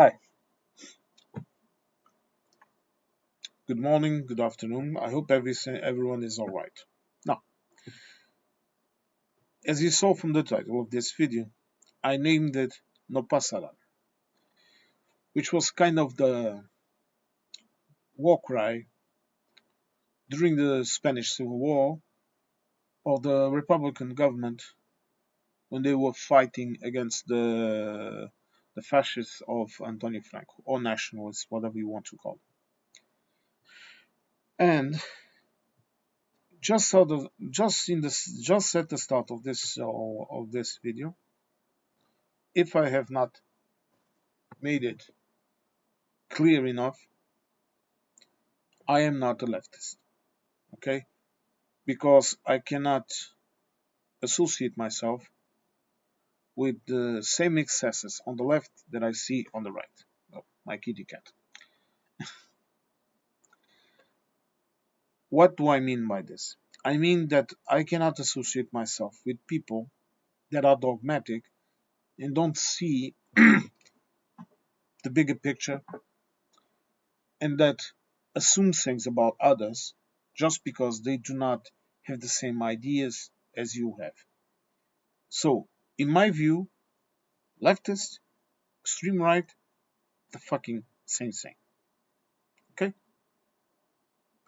Hi, good morning, good afternoon. I hope everyone is all right. Now, as you saw from the title of this video, I named it No Pasarán, which was kind of the war cry during the Spanish Civil War of the Republican government when they were fighting against the fascists of Antonio Franco, or nationalists, whatever you want to call them. And just at the start of this video, if I have not made it clear enough, I am not a leftist, okay? Because I cannot associate myself with the same excesses on the left that I see on the right. Oh, my kitty cat. What do I mean by this? I mean that I cannot associate myself with people that are dogmatic and don't see the bigger picture and that assume things about others just because they do not have the same ideas as you have. So, in my view, leftist, extreme right, the fucking same thing. Okay?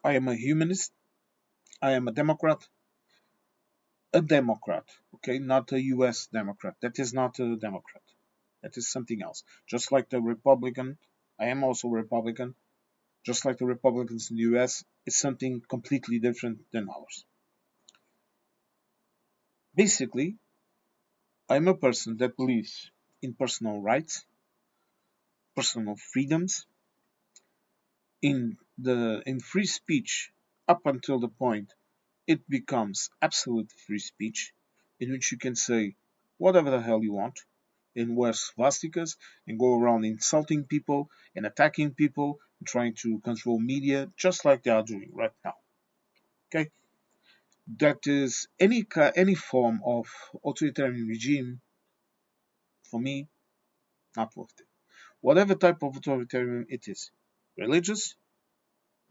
I am a humanist. I am a Democrat. Okay? Not a US Democrat. That is not a Democrat. That is something else. Just like the Republican, I am also a Republican. Just like the Republicans in the US, it's something completely different than ours. Basically, I'm a person that believes in personal rights, personal freedoms, in free speech up until the point it becomes absolute free speech, in which you can say whatever the hell you want, and wear swastikas, and go around insulting people and attacking people, and trying to control media, just like they are doing right now. Okay, that is any form of authoritarian regime for me not worth it. Whatever type of authoritarian it is, religious,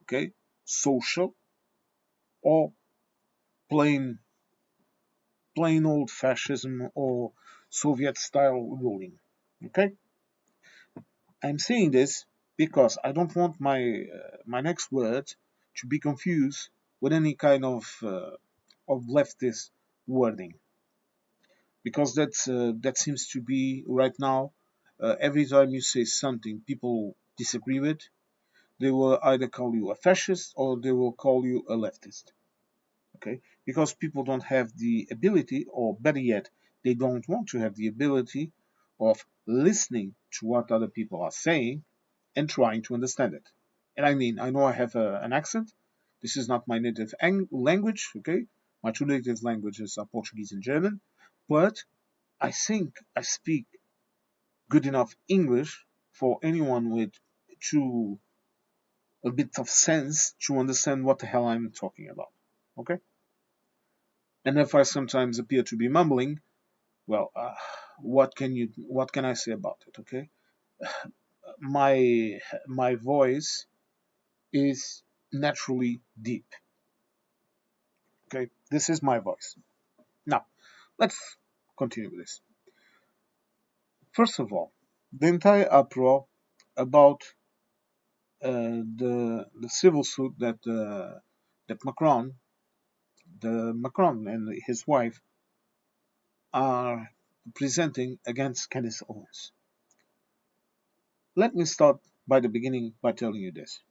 okay, social, or plain plain old fascism or Soviet style ruling. Okay, I'm saying this because I don't want my next words to be confused with any kind of leftist wording, because that seems to be right now. Every time you say something people disagree with, they will either call you a fascist or they will call you a leftist. Okay, because people don't have the ability, or better yet, they don't want to have the ability of listening to what other people are saying and trying to understand it. And I mean, I know I have an accent. This is not my native language. Okay, my two native languages are Portuguese and German, but I think I speak good enough English for anyone with to a bit of sense to understand what the hell I'm talking about. Okay, and if I sometimes appear to be mumbling, well, what can I say about it? Okay, my voice is naturally deep. Okay, this is my voice. Now, let's continue with this. First of all, the entire uproar about the civil suit that Macron and his wife are presenting against Candace Owens. Let me start by the beginning by telling you this.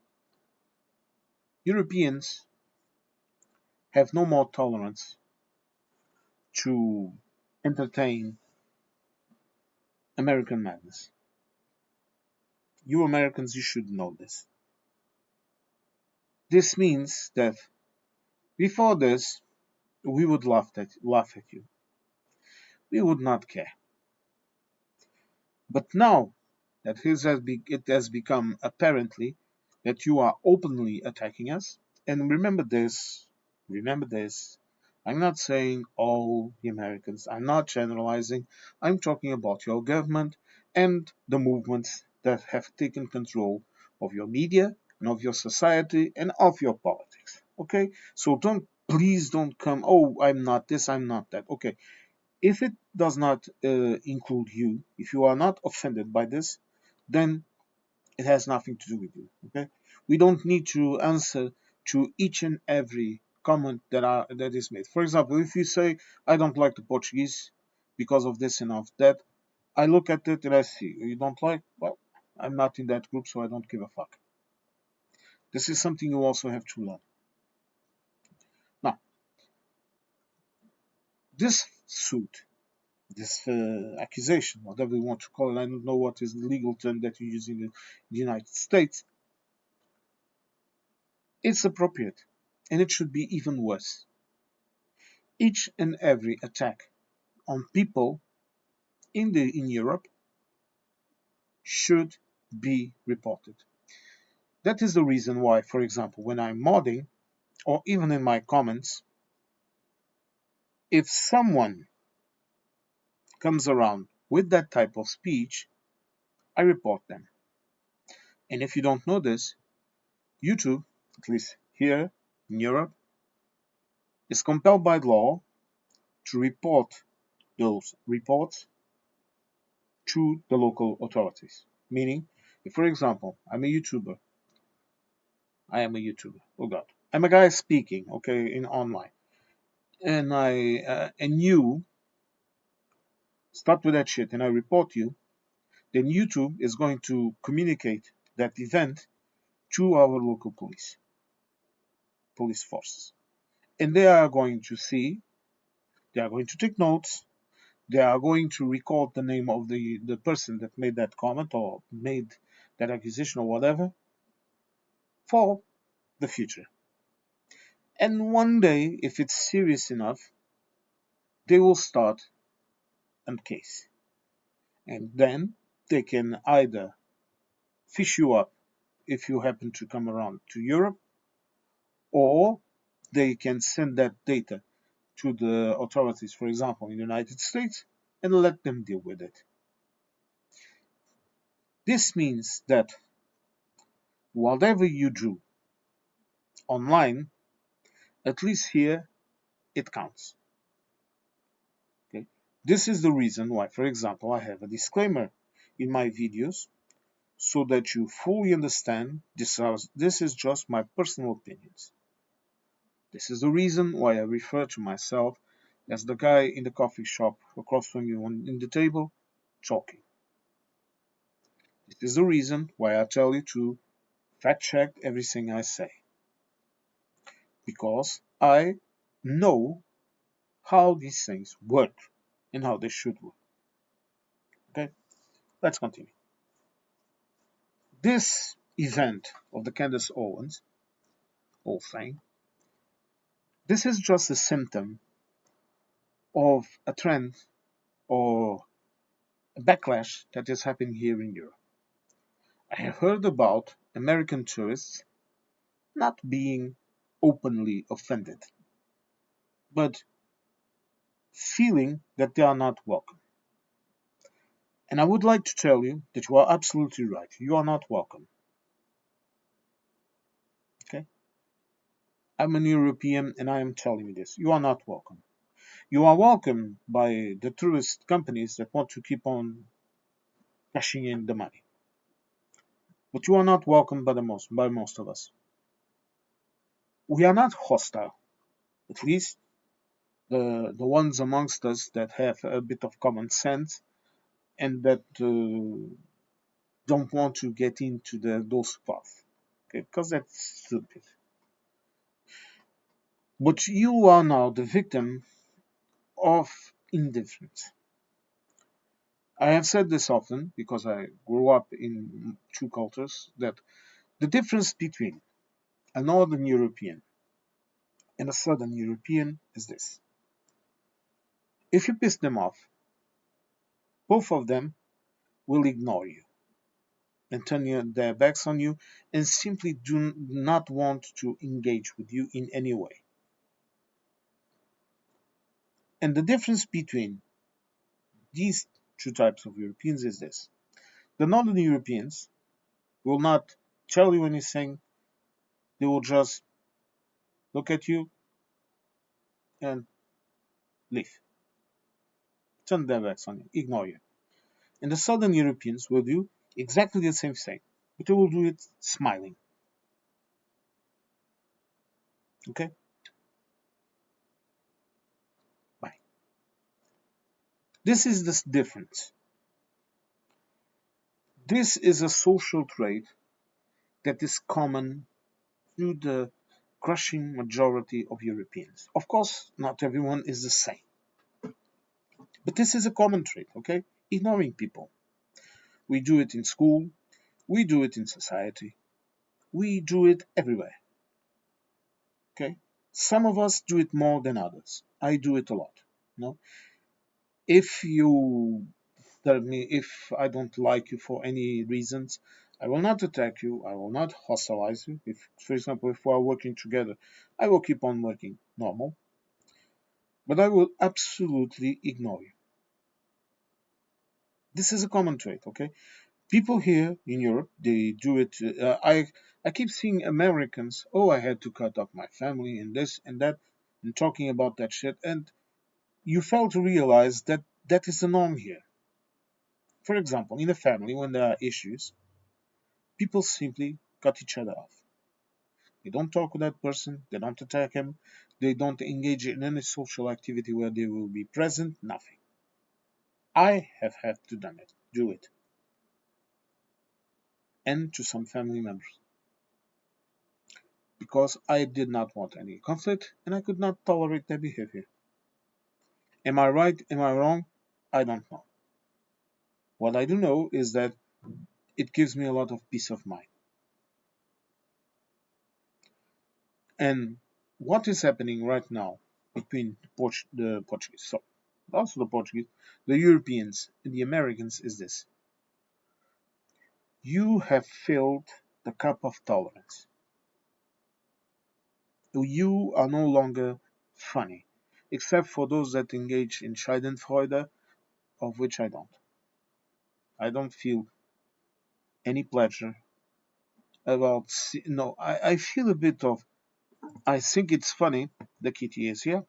Europeans have no more tolerance to entertain American madness. You Americans, you should know this. This means that before this, we would laugh at you. We would not care. But now that it has become apparently that you are openly attacking us, and remember this, I'm not saying all the Americans, I'm not generalizing, I'm talking about your government and the movements that have taken control of your media and of your society and of your politics. Okay? So please don't come, oh, I'm not this, I'm not that. Okay. If it does not include you, if you are not offended by this, then it has nothing to do with you. Okay? We don't need to answer to each and every comment that is made. For example, if you say, I don't like the Portuguese because of this and of that, I look at it and I see, you don't like? Well, I'm not in that group, so I don't give a fuck. This is something you also have to learn. Now, this suit, this accusation, whatever you want to call it, I don't know what is the legal term that you use in the United States, it's appropriate. And it should be even worse. Each and every attack on people in Europe should be reported. That is the reason why, for example, when I'm modding, or even in my comments, if someone comes around with that type of speech, I report them. And if you don't know this, YouTube, at least here in Europe, is compelled by law to report those reports to the local authorities. Meaning, if for example, I'm a YouTuber, I am a YouTuber, oh god, I'm a guy speaking, okay, in online, and and you start with that shit and I report you, then YouTube is going to communicate that event to our local police forces. And they are going to see, they are going to take notes, they are going to record the name of the person that made that comment or made that accusation or whatever for the future. And one day, if it's serious enough, they will start a case. And then they can either fish you up if you happen to come around to Europe, or they can send that data to the authorities, for example, in the United States, and let them deal with it. This means that whatever you do online, at least here, it counts. Okay? This is the reason why, for example, I have a disclaimer in my videos so that you fully understand this is just my personal opinions. This is the reason why I refer to myself as the guy in the coffee shop across from you in the table talking. This is the reason why I tell you to fact check everything I say. Because I know how these things work and how they should work. Okay, let's continue. This event of the Candace Owens whole thing, this is just a symptom of a trend or a backlash that is happening here in Europe. I have heard about American tourists not being openly offended, but feeling that they are not welcome. And I would like to tell you that you are absolutely right. You are not welcome. Okay? I'm an European and I am telling you this. You are not welcome. You are welcome by the tourist companies that want to keep on cashing in the money. But you are not welcome by most of us. We are not hostile. At least the ones amongst us that have a bit of common sense and that don't want to get into those paths. Okay, because that's stupid. But you are now the victim of indifference. I have said this often because I grew up in two cultures that the difference between a Northern European and a Southern European is this. If you piss them off, both of them will ignore you and turn their backs on you and simply do not want to engage with you in any way. And the difference between these two types of Europeans is this. The Northern Europeans will not tell you anything. They will just look at you and leave. Turn their backs on you, ignore you. And the Southern Europeans will do exactly the same thing, but they will do it smiling. Okay? Bye. This is the difference. This is a social trait that is common to the crushing majority of Europeans. Of course, not everyone is the same, but this is a common trait, okay? Ignoring people. We do it in school, we do it in society, we do it everywhere, okay? Some of us do it more than others. I do it a lot. You know, if you tell me if I don't like you for any reasons, I will not attack you. I will not hostilize you. If, for example, if we are working together, I will keep on working normal, but I will absolutely ignore you. This is a common trait, okay? People here in Europe, they do it. I keep seeing Americans. Oh, I had to cut off my family and this and that, and talking about that shit. And you fail to realize that that is the norm here. For example, in a family, when there are issues, people simply cut each other off. They don't talk with that person, they don't attack him, they don't engage in any social activity where they will be present, nothing. I have had to do it, and to some family members, because I did not want any conflict and I could not tolerate their behavior. Am I right? Am I wrong? I don't know. What I do know is that it gives me a lot of peace of mind. And what is happening right now between the Portuguese, so also the Portuguese, the Europeans, and the Americans is this: you have filled the cup of tolerance. You are no longer funny, except for those that engage in Schadenfreude, of which I don't. I don't feel any pleasure about. No, I feel a bit of. I think it's funny. The kitty is here.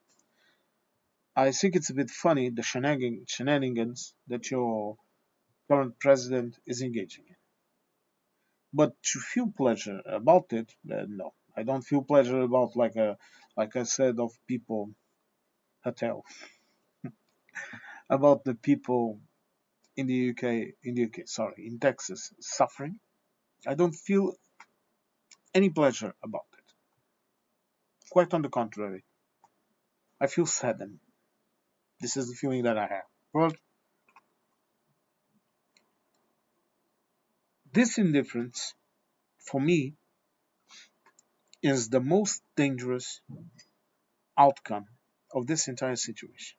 I think it's a bit funny the shenanigans that your current president is engaging in. But to feel pleasure about it, no, I don't feel pleasure about like I said of people hotel about the people in the UK, sorry, in Texas suffering. I don't feel any pleasure about it. Quite on the contrary, I feel saddened. This is the feeling that I have. But this indifference, for me, is the most dangerous outcome of this entire situation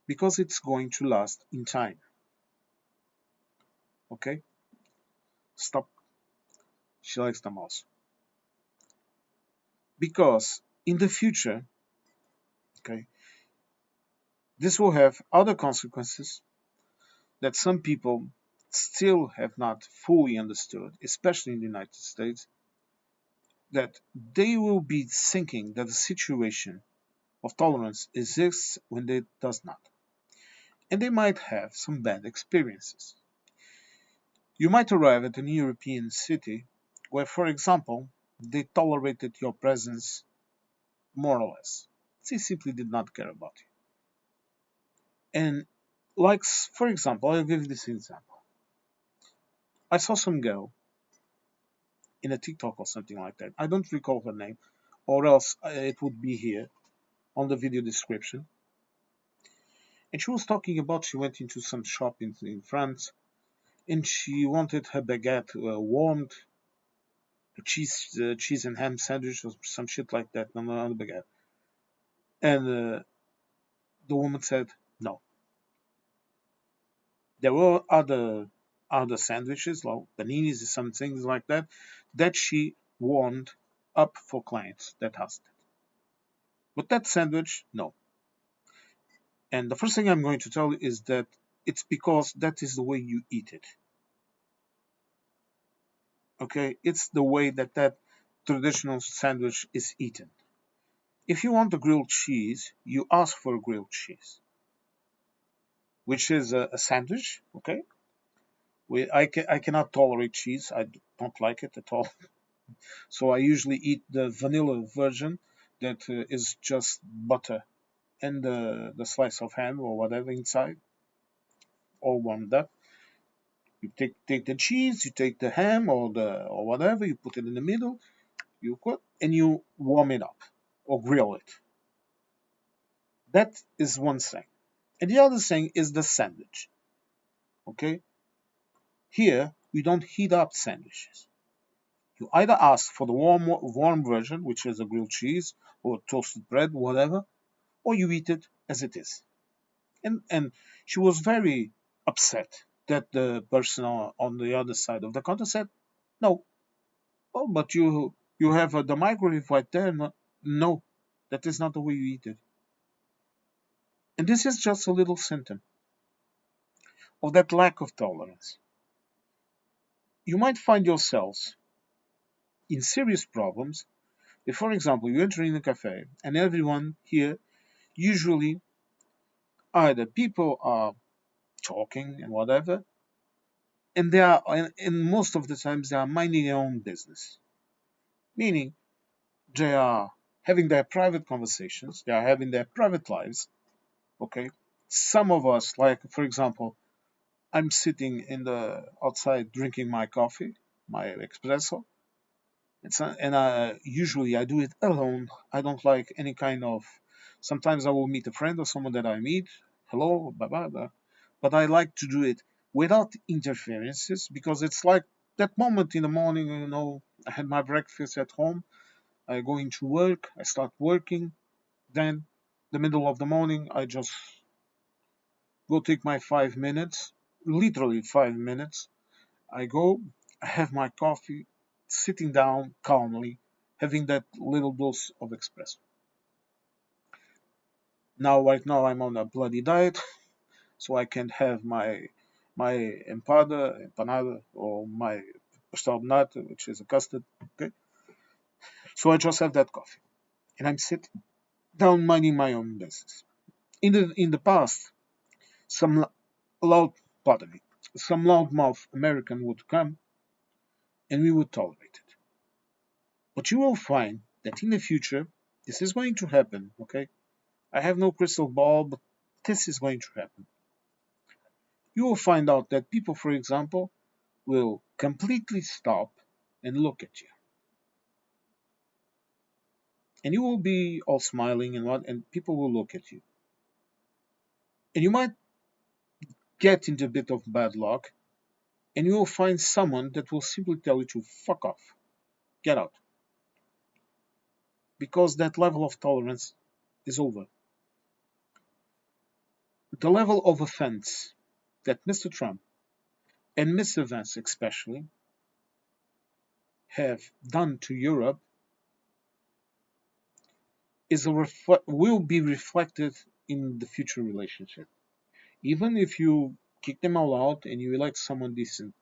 because it's going to last in time. Okay? Stop. She likes the mouse. Because in the future, okay, this will have other consequences that some people still have not fully understood, especially in the United States, that they will be thinking that the situation of tolerance exists when it does not. And they might have some bad experiences. You might arrive at a new European city where, for example, they tolerated your presence more or less. They simply did not care about you. And, like, for example, I'll give you this example. I saw some girl in a TikTok or something like that. I don't recall her name, or else it would be here on the video description. And she was talking about she went into some shop in France and she wanted her baguette warmed, cheese and ham sandwich or some shit like that on the baguette. And the woman said no. There were other sandwiches, like paninis and some things like that, that she warmed up for clients that asked it. But that sandwich, no. And the first thing I'm going to tell you is that it's because that is the way you eat it. Okay, it's the way that that traditional sandwich is eaten. If you want a grilled cheese, you ask for a grilled cheese, which is a sandwich. Okay, I cannot tolerate cheese. I don't like it at all. So I usually eat the vanilla version that is just butter and the slice of ham or whatever inside, all warmed up. You take the cheese, you take the ham or whatever, you put it in the middle, you cook and you warm it up or grill it. That is one thing. And the other thing is the sandwich. Okay? Here we don't heat up sandwiches. You either ask for the warm version, which is a grilled cheese or toasted bread, whatever, or you eat it as it is. And she was very upset that the person on the other side of the counter said, "No, oh, but you have the microwave right there." No, no, that is not the way you eat it. And this is just a little symptom of that lack of tolerance. You might find yourselves in serious problems if, for example, you enter in a cafe and everyone here, usually either people are talking and whatever, and they are, and most of the times they are minding their own business, meaning they are having their private conversations, they are having their private lives. Okay, some of us, like for example, I'm sitting in the outside drinking my coffee, my espresso. And usually I do it alone. I don't like any kind of. Sometimes I will meet a friend or someone that I meet. Hello, blah blah blah. But I like to do it without interferences because it's like that moment in the morning. I had my breakfast at home. I go into work. I start working. Then, the middle of the morning, I just go take my 5 minutes, literally 5 minutes. I go, I have my coffee, sitting down calmly, having that little dose of espresso. Right now, I'm on a bloody diet, so I can have my empanada, or my pastel de nata, which is a custard. Okay, so I just have that coffee, and I'm sitting down minding my own business. In the past, some loud, pardon me, some loudmouth American would come, and we would tolerate it. But you will find that in the future, this is going to happen, okay? I have no crystal ball, but this is going to happen. You will find out that people, for example, will completely stop and look at you. And you will be all smiling and people will look at you. And you might get into a bit of bad luck, and you will find someone that will simply tell you to fuck off, get out, because that level of tolerance is over. The level of offense that Mr. Trump and Mr. Vance especially have done to Europe will be reflected in the future relationship. Even if you kick them all out and you elect someone decent,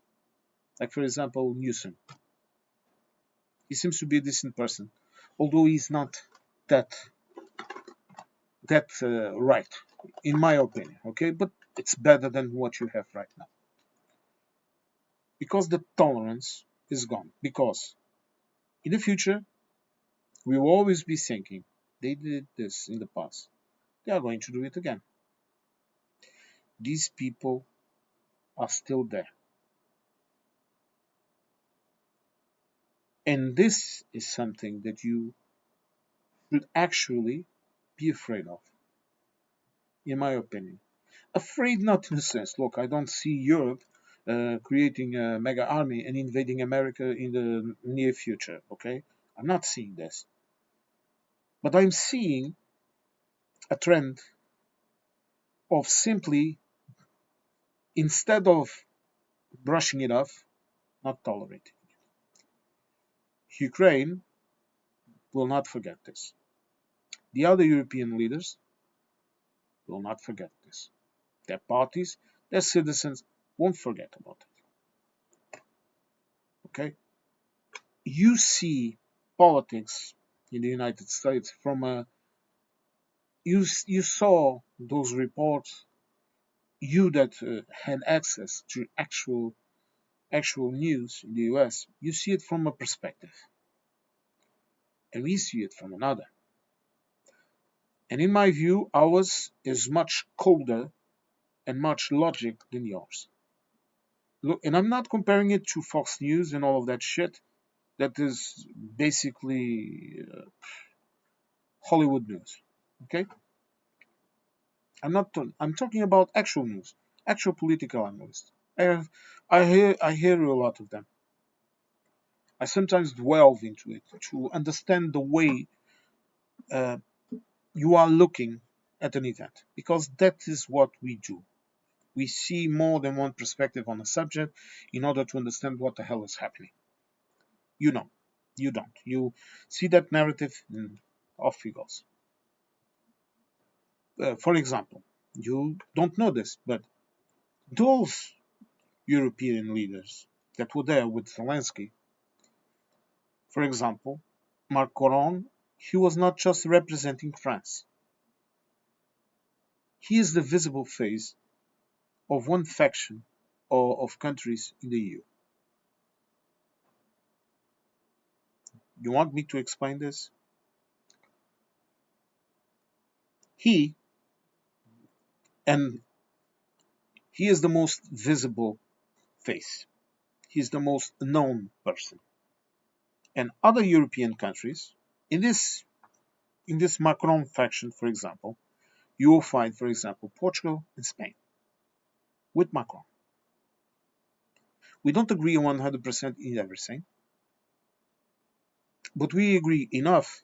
like for example Newsom, he seems to be a decent person, although he's not that right, in my opinion. Okay, but it's better than what you have right now because the tolerance is gone. Because in the future we will always be thinking they did this in the past, they are going to do it again. These people are still there. And this is something that you should actually be afraid of, in my opinion. Afraid not in the sense, look, I don't see Europe creating a mega army and invading America in the near future, okay? I'm not seeing this. But I'm seeing a trend of simply, instead of brushing it off, not tolerating. Ukraine will not forget this. The other European leaders will not forget this. Their parties, their citizens won't forget about it. Okay? you see politics in the United States from a you saw those reports, you that had access to actual news in the US, you see it from a perspective, and we see it from another. And in my view, ours is much colder and much logic than yours. Look, and I'm not comparing it to Fox News and all of that shit. That is basically Hollywood news. Okay, I'm not. I'm talking about actual news, actual political analysts. I hear a lot of them. I sometimes delve into it to understand the way uh, you are looking at an event, because that is what we do. We see more than one perspective on a subject in order to understand what the hell is happening. You know, you don't. You see that narrative and off he goes. For example, you don't know this, but those European leaders that were there with Zelensky, for example, Macron, he was not just representing France. He is the visible face of one faction or of countries in the EU. You want me to explain this? He and he is the most visible face. He is the most known person. And other European countries, in this in this Macron faction, for example, you will find, for example, Portugal and Spain with Macron. We don't agree 100% in everything, but we agree enough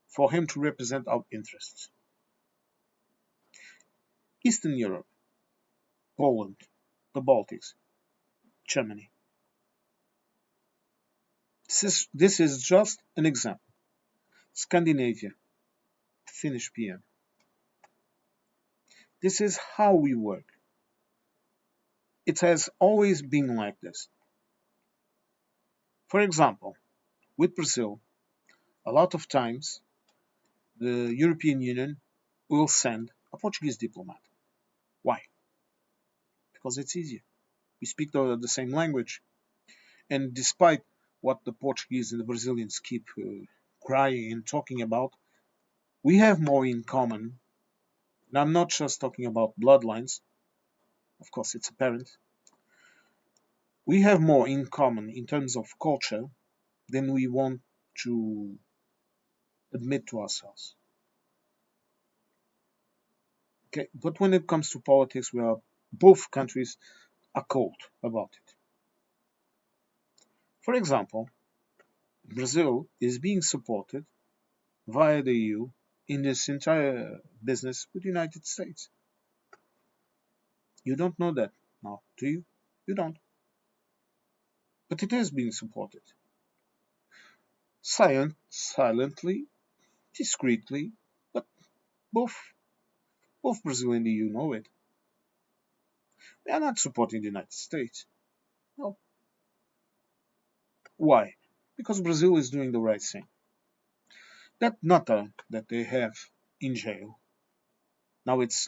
for him to represent our interests. Eastern Europe, Poland, the Baltics, Germany. This is just an example. Scandinavia, Finnish PM. This is how we work. It has always been like this. For example, with Brazil, a lot of times the European Union will send a Portuguese diplomat. Why? Because it's easier. We speak the same language. And despite what the Portuguese and the Brazilians keep crying and talking about, we have more in common. And I'm not just talking about bloodlines, of course, it's apparent. We have more in common in terms of culture than we want to admit to ourselves. Okay, but when it comes to politics, we are both countries are cold about it. For example, Brazil is being supported via the EU in this entire business with the United States. You don't know that now, do you? You don't. But it is being supported. Silently, discreetly, but both both Brazil and the EU know it. They are not supporting the United States. No. Why? Because Brazil is doing the right thing. That nutter that they have in jail, now is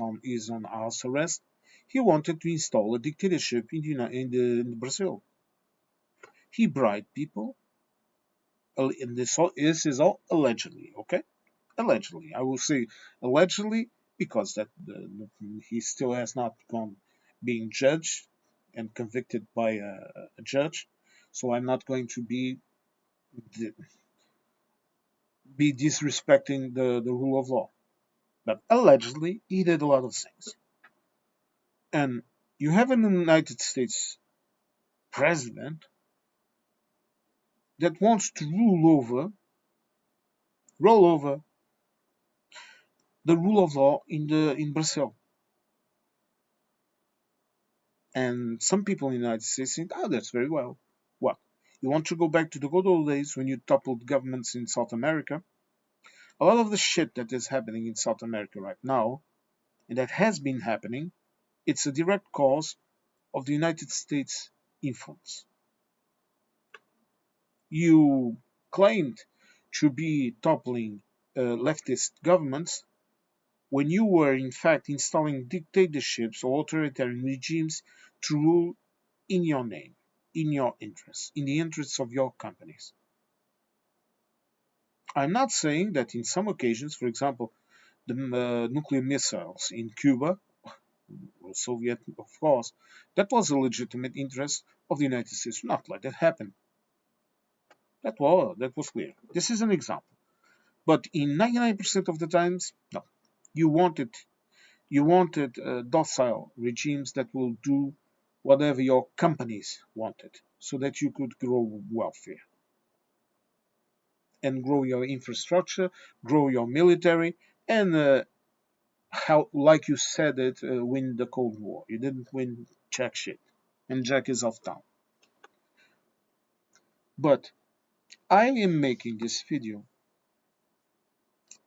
on house arrest. He wanted to install a dictatorship in Brazil. He bribed people, and this is all allegedly, okay? Allegedly, I will say allegedly because he still has not gone being judged and convicted by a judge. So I'm not going to be disrespecting the rule of law. But allegedly, he did a lot of things. And you have a United States president that wants to roll over the rule of law in Brazil. And some people in the United States think, oh, that's very well. What? You want to go back to the good old days when you toppled governments in South America? A lot of the shit that is happening in South America right now, and that has been happening, it's a direct cause of the United States influence. You claimed to be toppling leftist governments when you were in fact installing dictatorships or authoritarian regimes to rule in your name, in your interests, in the interests of your companies. I'm not saying that in some occasions, for example, the nuclear missiles in Cuba, or Soviet, of course, that was a legitimate interest of the United States not let that happen. That was clear. This is an example. But in 99% of the times, no. You wanted docile regimes that will do whatever your companies wanted, so that you could grow welfare and grow your infrastructure, grow your military, and how, like you said it, win the Cold War. You didn't win jack shit, and Jack is off town. But I am making this video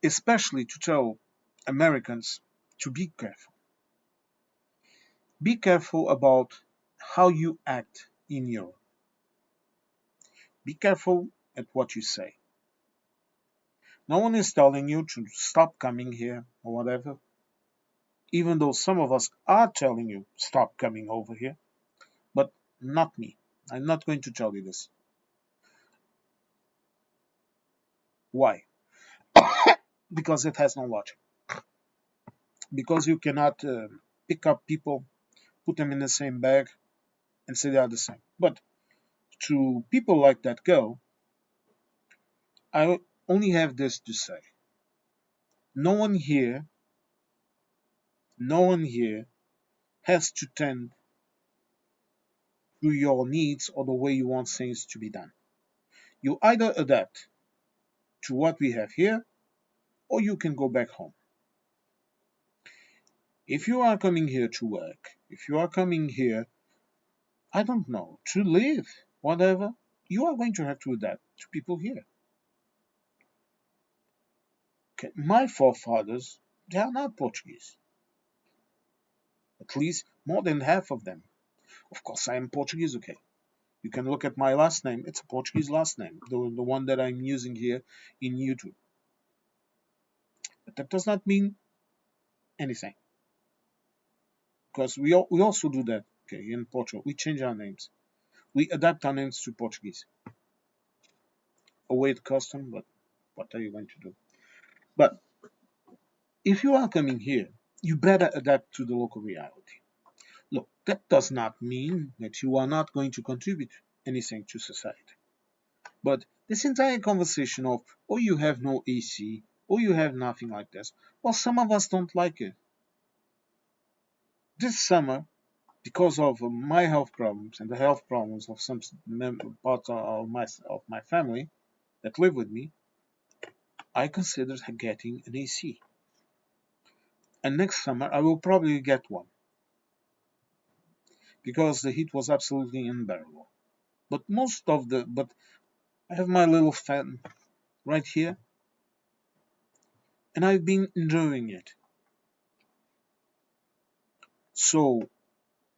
especially to tell Americans to be careful. Be careful about how you act in Europe. Be careful at what you say. No one is telling you to stop coming here or whatever, even though some of us are telling you stop coming over here, but not me. I'm not going to tell you this. Why? Because it has no logic. Because you cannot pick up people, put them in the same bag, and say they are the same. But to people like that girl, I only have this to say. No one here, no one here has to tend to your needs or the way you want things to be done. You either adapt to what we have here, or you can go back home. If you are coming here to work, if you are coming here, I don't know, to live, whatever, you are going to have to adapt to people here. Okay. My forefathers, they are not Portuguese. At least more than half of them. Of course, I am Portuguese, okay. You can look at my last name. It's a Portuguese last name, the one that I'm using here in YouTube. But that does not mean anything. Because we also do that, okay, in Portugal. We change our names. We adapt our names to Portuguese. A weird custom, but what are you going to do? But if you are coming here, you better adapt to the local reality. Look, that does not mean that you are not going to contribute anything to society. But this entire conversation of, oh, you have no AC, oh, you have nothing like this, well, some of us don't like it. This summer, because of my health problems and the health problems of some parts of my family that live with me, I considered getting an AC. And next summer, I will probably get one because the heat was absolutely unbearable. But I have my little fan right here, and I've been enjoying it. So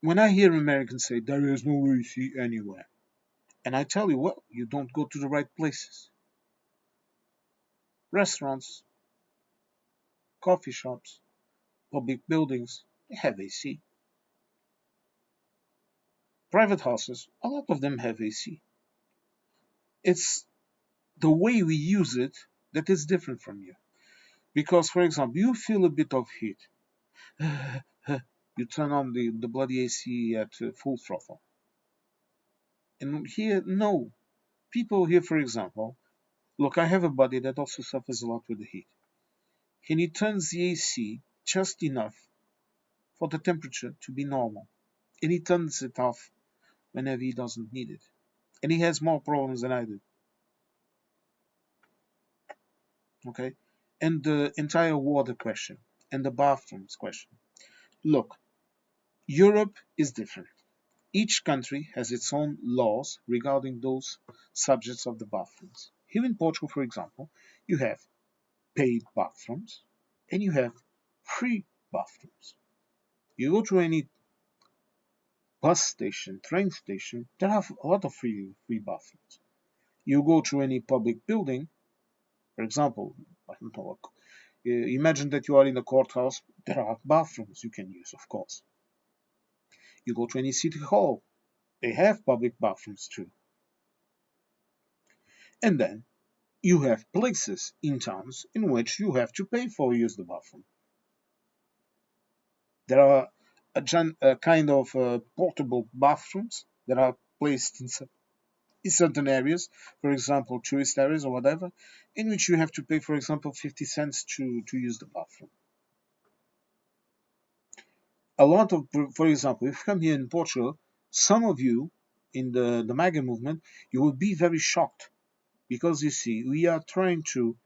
when I hear Americans say there is no AC anywhere, and I tell you, well, you don't go to the right places. Restaurants, coffee shops, public buildings, they have AC. Private houses, a lot of them have AC. It's the way we use it that is different from you. Because, for example, you feel a bit of heat. You turn on the bloody AC at full throttle. And here, no. People here, for example, look, I have a buddy that also suffers a lot with the heat. And he turns the AC just enough for the temperature to be normal. And he turns it off whenever he doesn't need it. And he has more problems than I do. Okay? And the entire water question and the bathrooms question. Look, Europe is different. Each country has its own laws regarding those subjects of the bathrooms. Here in Portugal, for example, you have paid bathrooms and you have free bathrooms. You go to any bus station, train station, there are a lot of free bathrooms. You go to any public building, for example, I don't know, imagine that you are in a courthouse. There are bathrooms you can use, of course. You go to any city hall, they have public bathrooms too. And then you have places in towns in which you have to pay for use the bathroom. There are a kind of portable bathrooms that are placed in certain areas, for example, tourist areas or whatever, in which you have to pay, for example, 50 cents to use the bathroom. A lot of, for example, if you come here in Portugal, some of you in the MAGA movement, you will be very shocked because you see, we are trying to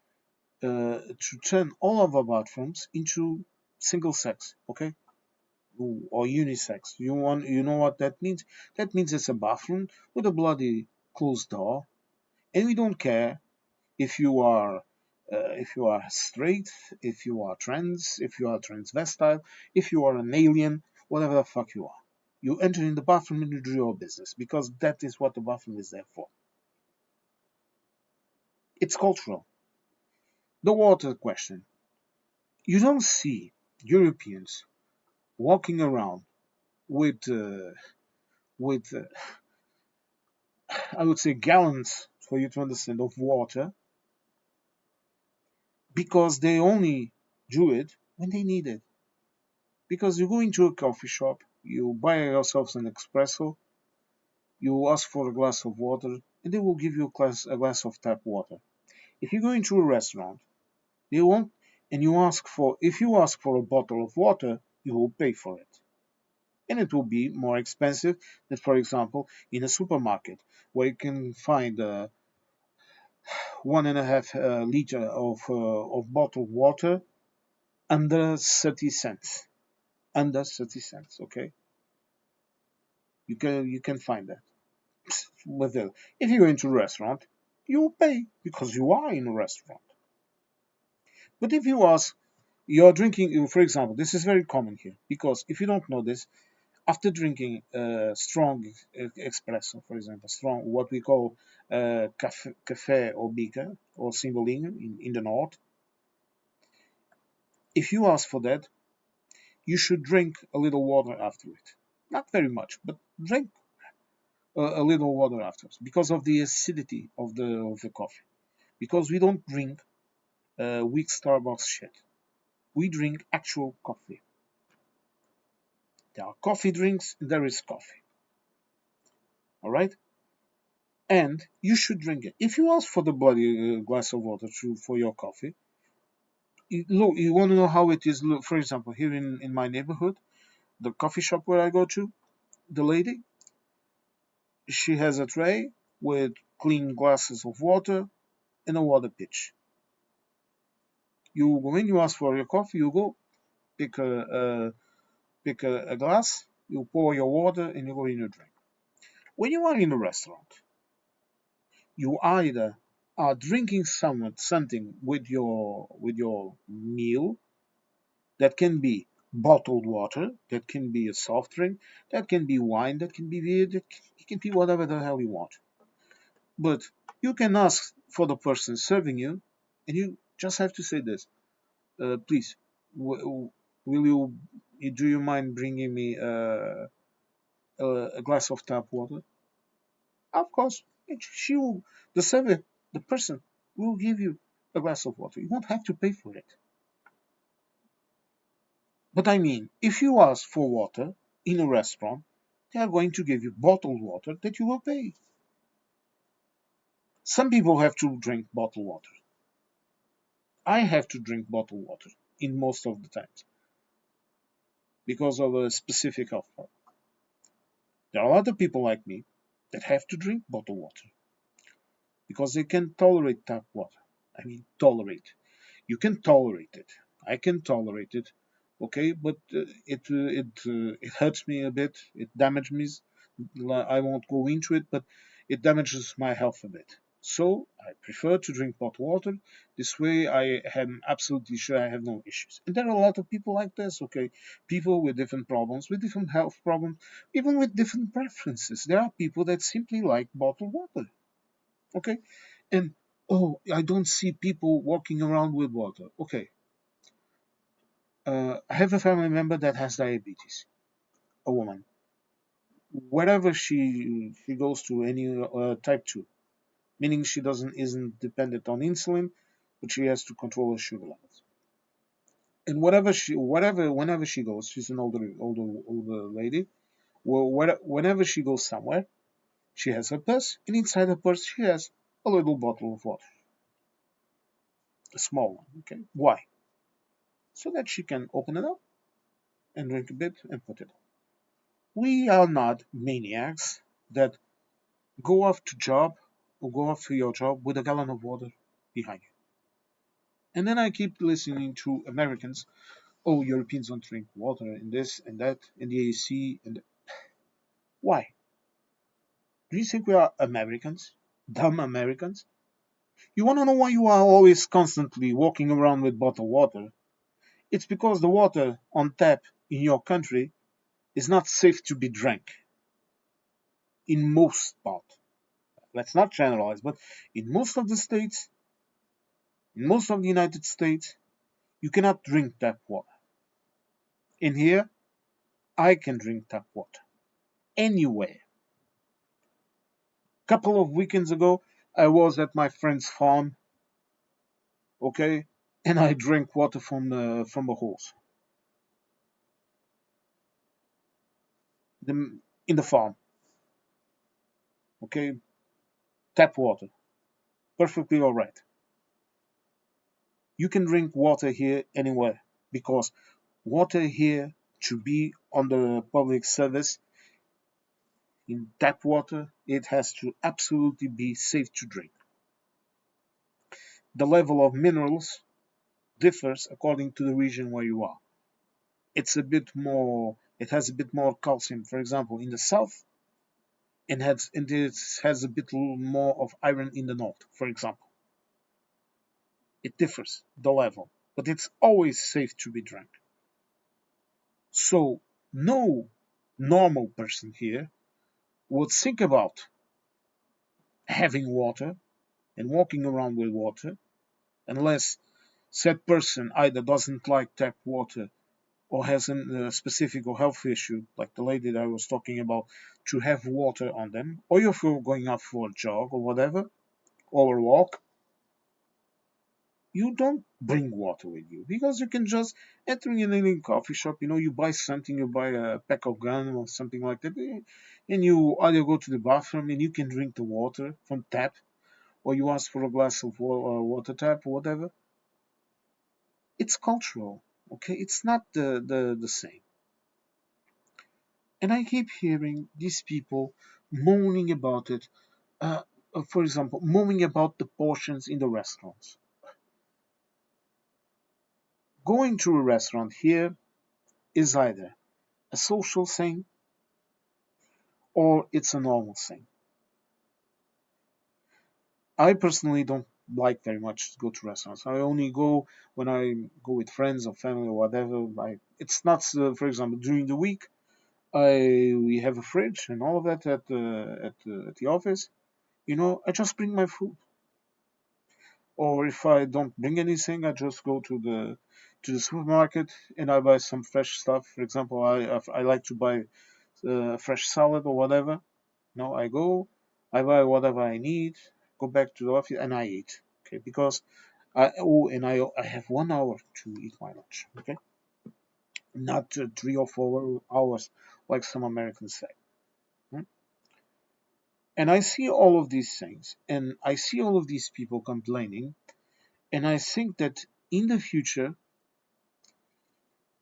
turn all of our bathrooms into single sex, okay, or unisex. You know what that means? That means it's a bathroom with a bloody closed door, and we don't care if you are straight, if you are trans, if you are transvestite, if you are an alien, whatever the fuck you are. You enter in the bathroom and you do your business because that is what the bathroom is there for. It's cultural. The water question. You don't see Europeans walking around with I would say gallons for you to understand of water because they only do it when they need it. Because you go into a coffee shop, you buy yourselves an espresso, you ask for a glass of water, and they will give you a glass of tap water. If you go into a restaurant, they won't, and if you ask for a bottle of water, you will pay for it. And it will be more expensive than, for example, in a supermarket where you can find 1.5 liter of bottled water under 30 cents. Under 30 cents, okay? You can find that. With it. If you go into a restaurant, you will pay because you are in a restaurant. But if you ask, you're drinking, for example, this is very common here because if you don't know this, after drinking strong espresso, for example, strong what we call café or bica or cimbolinho in the north, if you ask for that, you should drink a little water after it. Not very much, but drink a little water afterwards because of the acidity of the coffee. Because we don't drink weak Starbucks shit. We drink actual coffee. There are coffee drinks, there is coffee. All right? And you should drink it. If you ask for the bloody glass of water for your coffee, look, you want to know how it is. Look, for example, here in my neighborhood, the coffee shop where I go to, the lady, she has a tray with clean glasses of water and a water pitch. When you ask for your coffee, you go pick a glass, you pour your water, and you go in your drink. When you are in a restaurant, you either are drinking something with your meal that can be bottled water, that can be a soft drink, that can be wine, that can be beer, it can be whatever the hell you want. But you can ask for the person serving you, and you just have to say this: please, will you? Do you mind bringing me a glass of tap water? Of course, she will. The server, the person, will give you a glass of water. You won't have to pay for it. But I mean, if you ask for water in a restaurant, they are going to give you bottled water that you will pay. Some people have to drink bottled water. I have to drink bottled water in most of the times because of a specific health problem. There are other people like me that have to drink bottled water because they can tolerate tap water. I mean, tolerate. You can tolerate it. I can tolerate it, okay, but it hurts me a bit. It damages me. I won't go into it, but it damages my health a bit. So I prefer to drink bottled water. This way, I am absolutely sure I have no issues. And there are a lot of people like this, okay? People with different problems, with different health problems, even with different preferences. There are people that simply like bottled water. Okay, and oh, I don't see people walking around with water. Okay, I have a family member that has diabetes, a woman. Wherever she goes to, any type 2, meaning she doesn't isn't dependent on insulin, but she has to control her sugar levels. And whenever she goes, she's an older lady. Well, whenever she goes somewhere, she has her purse, and inside her purse she has a little bottle of water, a small one. Okay, why? So that she can open it up and drink a bit and put it on. We are not maniacs that go off to job or go off to your job with a gallon of water behind you. And then I keep listening to Americans. Oh, Europeans don't drink water and this and that and the AC and why? Do you think we are Americans? Dumb Americans? You want to know why you are always constantly walking around with bottled water? It's because the water on tap in your country is not safe to be drank in most part. Let's not generalize, but in most of the states, in most of the United States, you cannot drink tap water. In here, I can drink tap water anywhere. A couple of weekends ago, I was at my friend's farm, okay, and I drank water from the hose, the, in the farm, okay, tap water, perfectly all right. You can drink water here anywhere because water here to be on the public service in tap water, it has to absolutely be safe to drink. The level of minerals differs according to the region where you are. It has a bit more calcium, for example, in the south, and it has a bit more of iron in the north, for example. It differs, the level, but it's always safe to be drunk. So, no normal person here would think about having water and walking around with water unless said person either doesn't like tap water or has a specific or health issue, like the lady that I was talking about, to have water on them, or if you're going out for a jog or whatever, or a walk, you don't bring water with you because you can just enter in any coffee shop, you buy something, you buy a pack of gum or something like that, and you either go to the bathroom and you can drink the water from tap, or you ask for a glass of water tap or whatever. It's cultural, okay? It's not the same. And I keep hearing these people moaning about it. Uh, for example, moaning about the portions in the restaurants. Going to a restaurant here is either a social thing or it's a normal thing. I personally don't like very much to go to restaurants. I only go when I go with friends or family or whatever. It's not, for example, during the week. We have a fridge and all of that at the office. I just bring my food. Or if I don't bring anything, I just go to the supermarket and I buy some fresh stuff. For example, I like to buy fresh salad or whatever. I go, I buy whatever I need, go back to the office and I eat. Okay, because I have 1 hour to eat my lunch. Okay, not 3 or 4 hours like some Americans say. Hmm? And I see all of these things, and I see all of these people complaining, and I think that in the future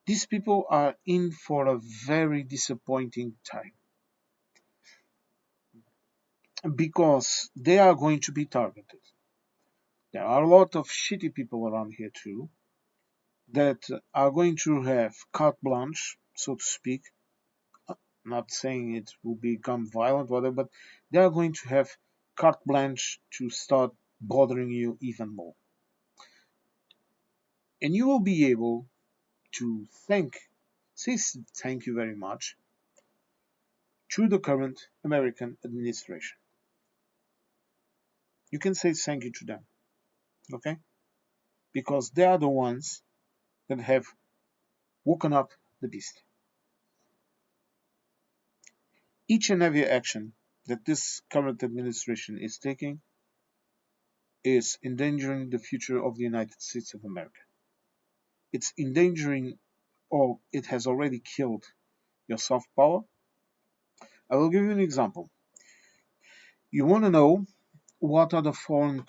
these people are in for a very disappointing time because they are going to be targeted. There are a lot of shitty people around here too that are going to have carte blanche, so to speak. Not saying it will become violent, whatever, but they are going to have carte blanche to start bothering you even more. And you will be able to say thank you very much to the current American administration. You can say thank you to them, okay? Because they are the ones that have woken up the beast. Each and every action that this current administration is taking is endangering the future of the United States of America. It's endangering, or it has already killed your soft power. I will give you an example. You want to know what are the foreign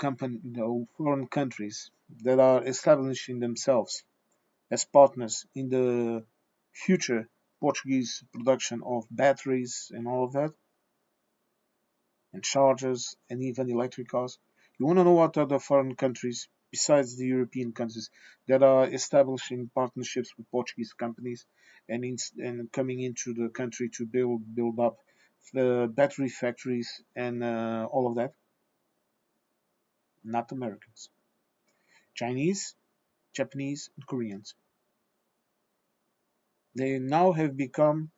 countries that are establishing themselves as partners in the future Portuguese production of batteries and all of that, and chargers and even electric cars. You want to know what other foreign countries besides the European countries that are establishing partnerships with Portuguese companies and coming into the country to build up the battery factories and all of that? Not Americans. Chinese, Japanese, and Koreans. They now have become,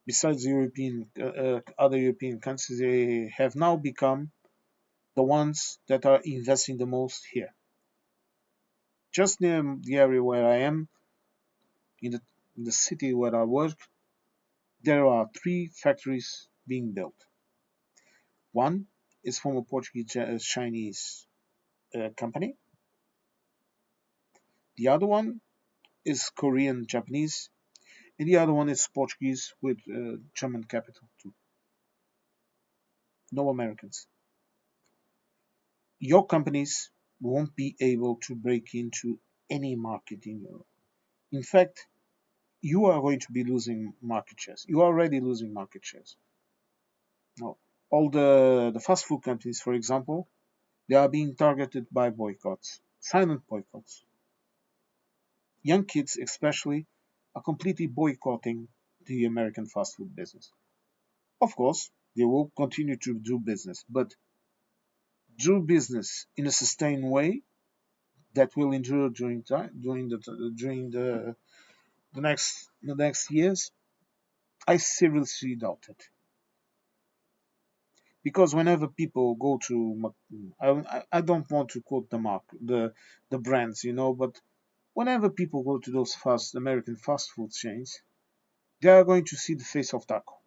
besides the other European countries, they have now become the ones that are investing the most here. Just near the area where I am, in the, in the city where I work, there are three factories being built. One is from a Portuguese Chinese company. The other one is Korean Japanese, and the other one is Portuguese with German capital too. No Americans. Your companies won't be able to break into any market in Europe. In fact, you are going to be losing market shares. You are already losing market shares. Now, all the fast food companies, for example, they are being targeted by boycotts, silent boycotts. Young kids, especially, are completely boycotting the American fast food business. Of course, they will continue to do business, but do business in a sustained way that will endure during time, during the next years. I seriously doubt it. Because whenever people go to, I don't want to quote the brands, but whenever people go to those fast American fast food chains, they are going to see the face of taco,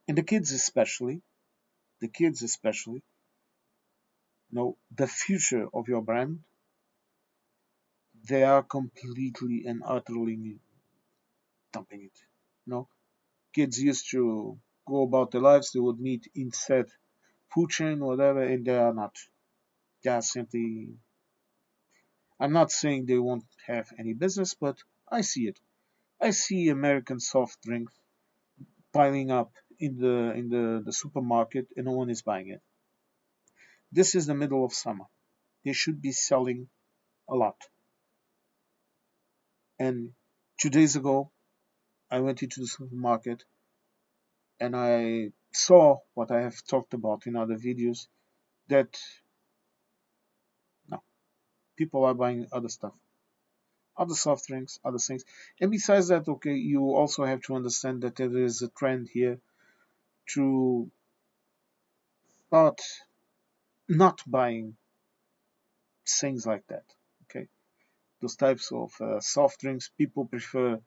and the kids especially, the future of your brand, they are completely and utterly dumping it. Kids used to go about their lives; they would meet instead food chain, whatever, and they are not. They are simply. I'm not saying they won't have any business, but I see it. I see American soft drinks piling up in the supermarket and no one is buying it. This is the middle of summer. They should be selling a lot. And 2 days ago, I went into the supermarket and I saw what I have talked about in other videos, that no, people are buying other stuff, other soft drinks, other things. And besides that, okay, you also have to understand that there is a trend here to start not buying things like that. Okay, those types of soft drinks, people prefer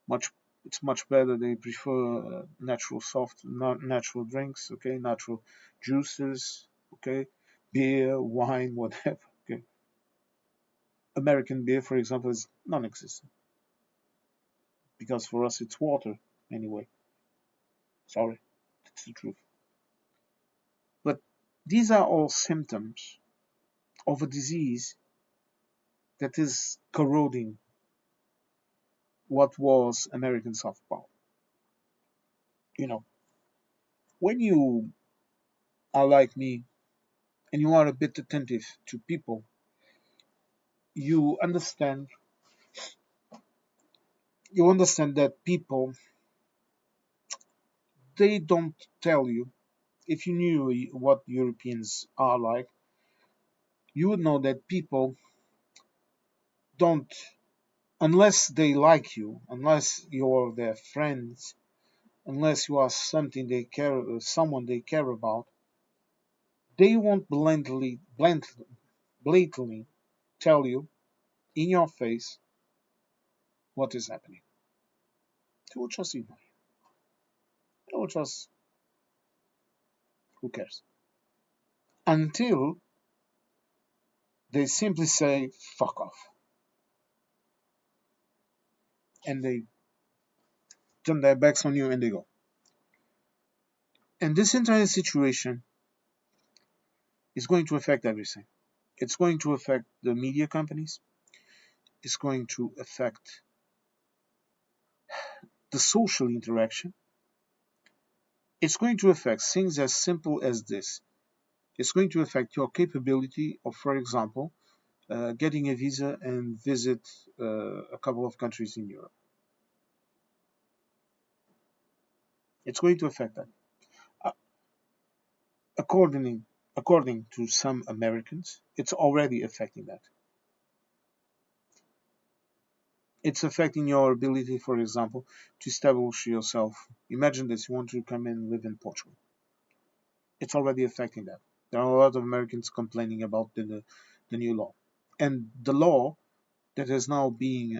much. It's much better. They prefer natural natural drinks. Okay, natural juices. Okay, beer, wine, whatever. Okay, American beer, for example, is non-existent because for us it's water anyway. Sorry, that's the truth. But these are all symptoms of a disease that is corroding what was American soft power. You know, when you are like me and you are a bit attentive to people, you understand that people, they don't tell you. If you knew what Europeans are like, you would know that people don't, unless they like you, unless you're their friends, unless you are someone they care about, They won't blatantly tell you in your face what is happening. They will just ignore you. They will just, who cares? Until they simply say, fuck off. And they turn their backs on you and they go. And this entire situation is going to affect everything. It's going to affect the media companies. It's going to affect the social interaction. It's going to affect things as simple as this. It's going to affect your capability of, for example, getting a visa and visit a couple of countries in Europe. It's going to affect that. Uh, according, according to some Americans, it's already affecting that. It's affecting your ability, for example, to establish yourself. Imagine this: you want to come and live in Portugal. It's already affecting that. There are a lot of Americans complaining about the new law, and the law that is now being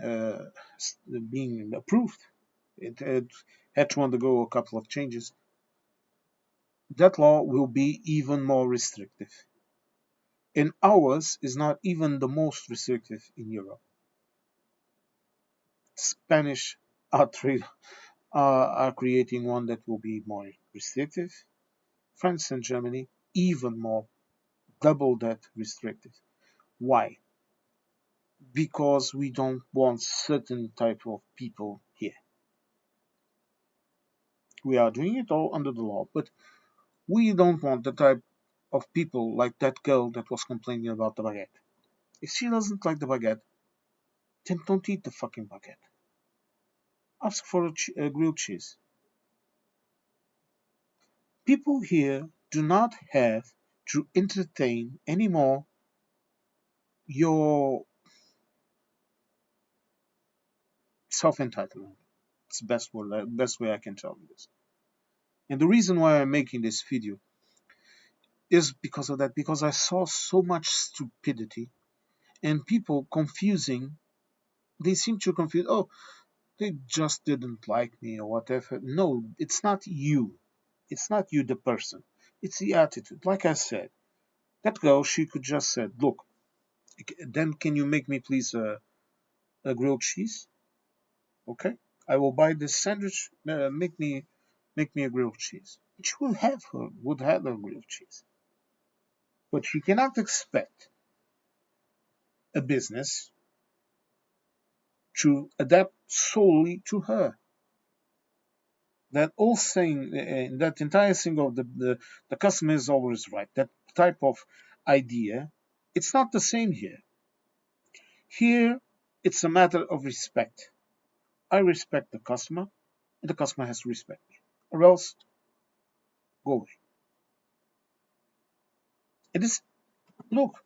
approved. It had to undergo a couple of changes. That law will be even more restrictive, and ours is not even the most restrictive in Europe. Spanish are, are creating one that will be more restrictive. France and Germany even more, double that restrictive. Why? Because we don't want certain type of people here. We are doing it all under the law, but we don't want the type of people like that girl that was complaining about the baguette. If she doesn't like the baguette, then don't eat the fucking baguette. Ask for a grilled cheese. People here do not have to entertain anymore your self-entitlement. It's the best way I can tell you this. And the reason why I'm making this video is because of that, because I saw so much stupidity and people confusing. They seem to confuse, oh, they just didn't like me or whatever. No, it's not you. It's not you, the person. It's the attitude. Like I said, that girl, she could just said, look, then can you make me please a grilled cheese? Okay, I will buy this sandwich. Make me a grilled cheese. She would have a grilled cheese, but she cannot expect a business to adapt solely to her. That whole thing, that entire thing of the customer is always right. That type of idea, it's not the same here. Here, it's a matter of respect. I respect the customer, and the customer has to respect me, or else go away. It is look,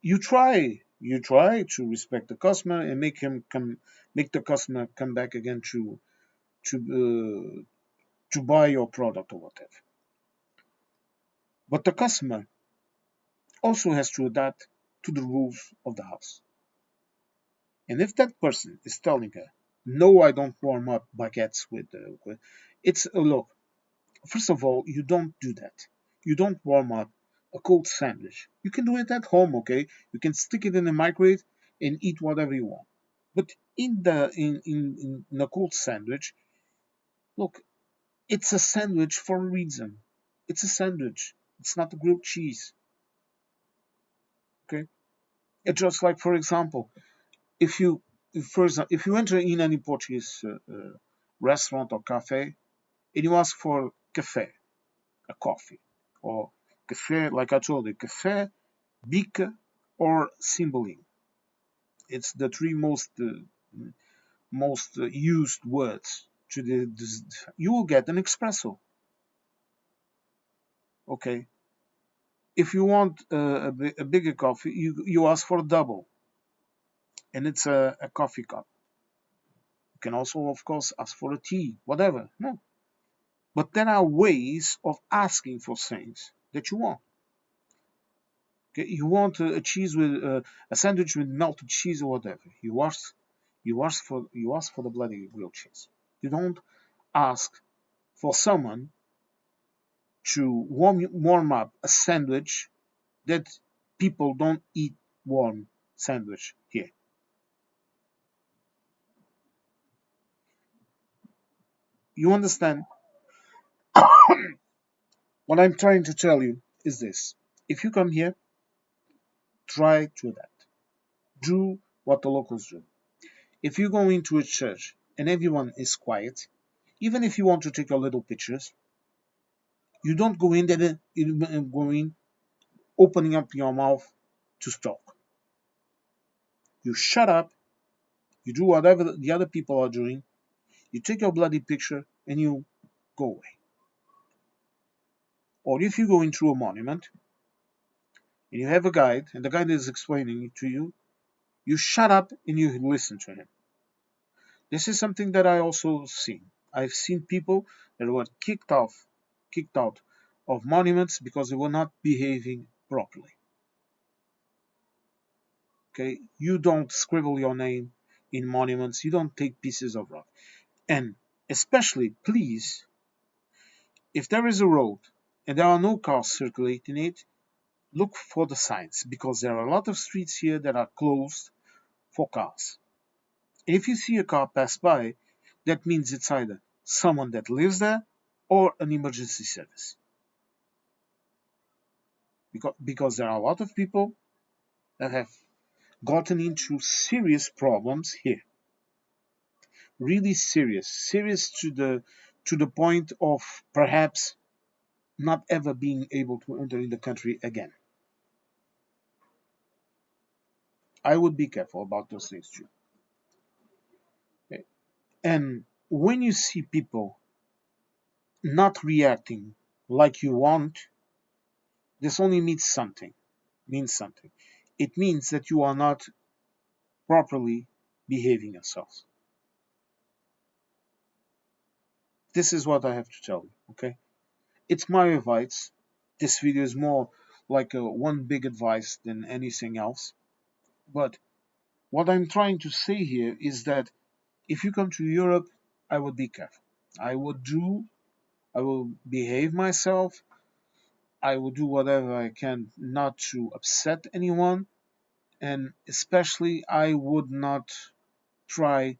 you try to respect the customer and make the customer come back again to buy your product or whatever. But the customer also has to adapt to the rules of the house. And if that person is telling her, "No, I don't warm up baguettes with," it's a look. First of all, you don't do that. You don't warm up a cold sandwich. You can do it at home, okay? You can stick it in the microwave and eat whatever you want. But in a cold sandwich, look, it's a sandwich for a reason. It's a sandwich. It's not a grilled cheese. Okay? It's just like, for example, if you, if you enter in any Portuguese restaurant or cafe and you ask for café, a coffee, or café, like I told you, café, bica, or cymbeline. It's the three most used words to this. You will get an espresso. Okay. If you want a bigger coffee, you ask for a double, and it's a coffee cup. You can also, of course, ask for a tea, whatever. No, but there are ways of asking for things that you want. Okay, you want a cheese with a sandwich with melted cheese or whatever. You ask for the bloody grilled cheese. You don't ask for someone to warm up a sandwich that people don't eat warm sandwich here. You understand? What I'm trying to tell you is this. If you come here, try to adapt. Do what the locals do. If you go into a church and everyone is quiet, even if you want to take a little pictures, you don't go in there go in opening up your mouth to talk. You shut up, you do whatever the other people are doing, you take your bloody picture and you go away. Or if you go into a monument and you have a guide and the guide is explaining it to you, you shut up and you listen to him. This is something that I also seen. I've seen people that were kicked out of monuments because they were not behaving properly. Okay, you don't scribble your name in monuments. You don't take pieces of rock. And especially, please, if there is a road and there are no cars circulating it, look for the signs because there are a lot of streets here that are closed for cars. If you see a car pass by, that means it's either someone that lives there or an emergency service. Because there are a lot of people that have gotten into serious problems here. Really serious. Serious to the point of perhaps not ever being able to enter in the country again. I would be careful about those things too. Okay? And when you see people not reacting like you want, this only means something. It means that you are not properly behaving yourselves. This is what I have to tell you, okay? It's my advice. This video is more like a one big advice than anything else. But what I'm trying to say here is that if you come to Europe, I would be careful. I will behave myself. I will do whatever I can not to upset anyone. And especially, I would not try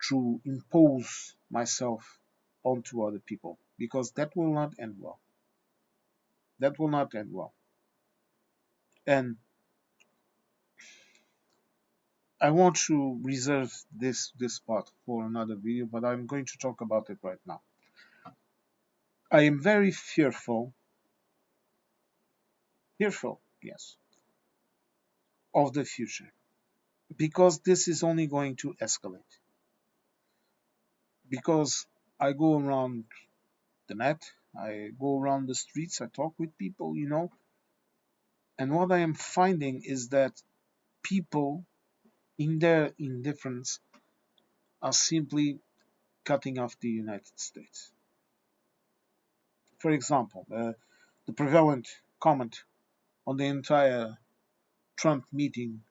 to impose myself onto other people because that will not end well. That will not end well. And I want to reserve this part for another video, but I'm going to talk about it right now. I am very fearful, yes, of the future because this is only going to escalate. Because I go around the net, I go around the streets, I talk with people, and what I am finding is that people, in their indifference, are simply cutting off the United States. For example, the prevalent comment on the entire Trump meeting,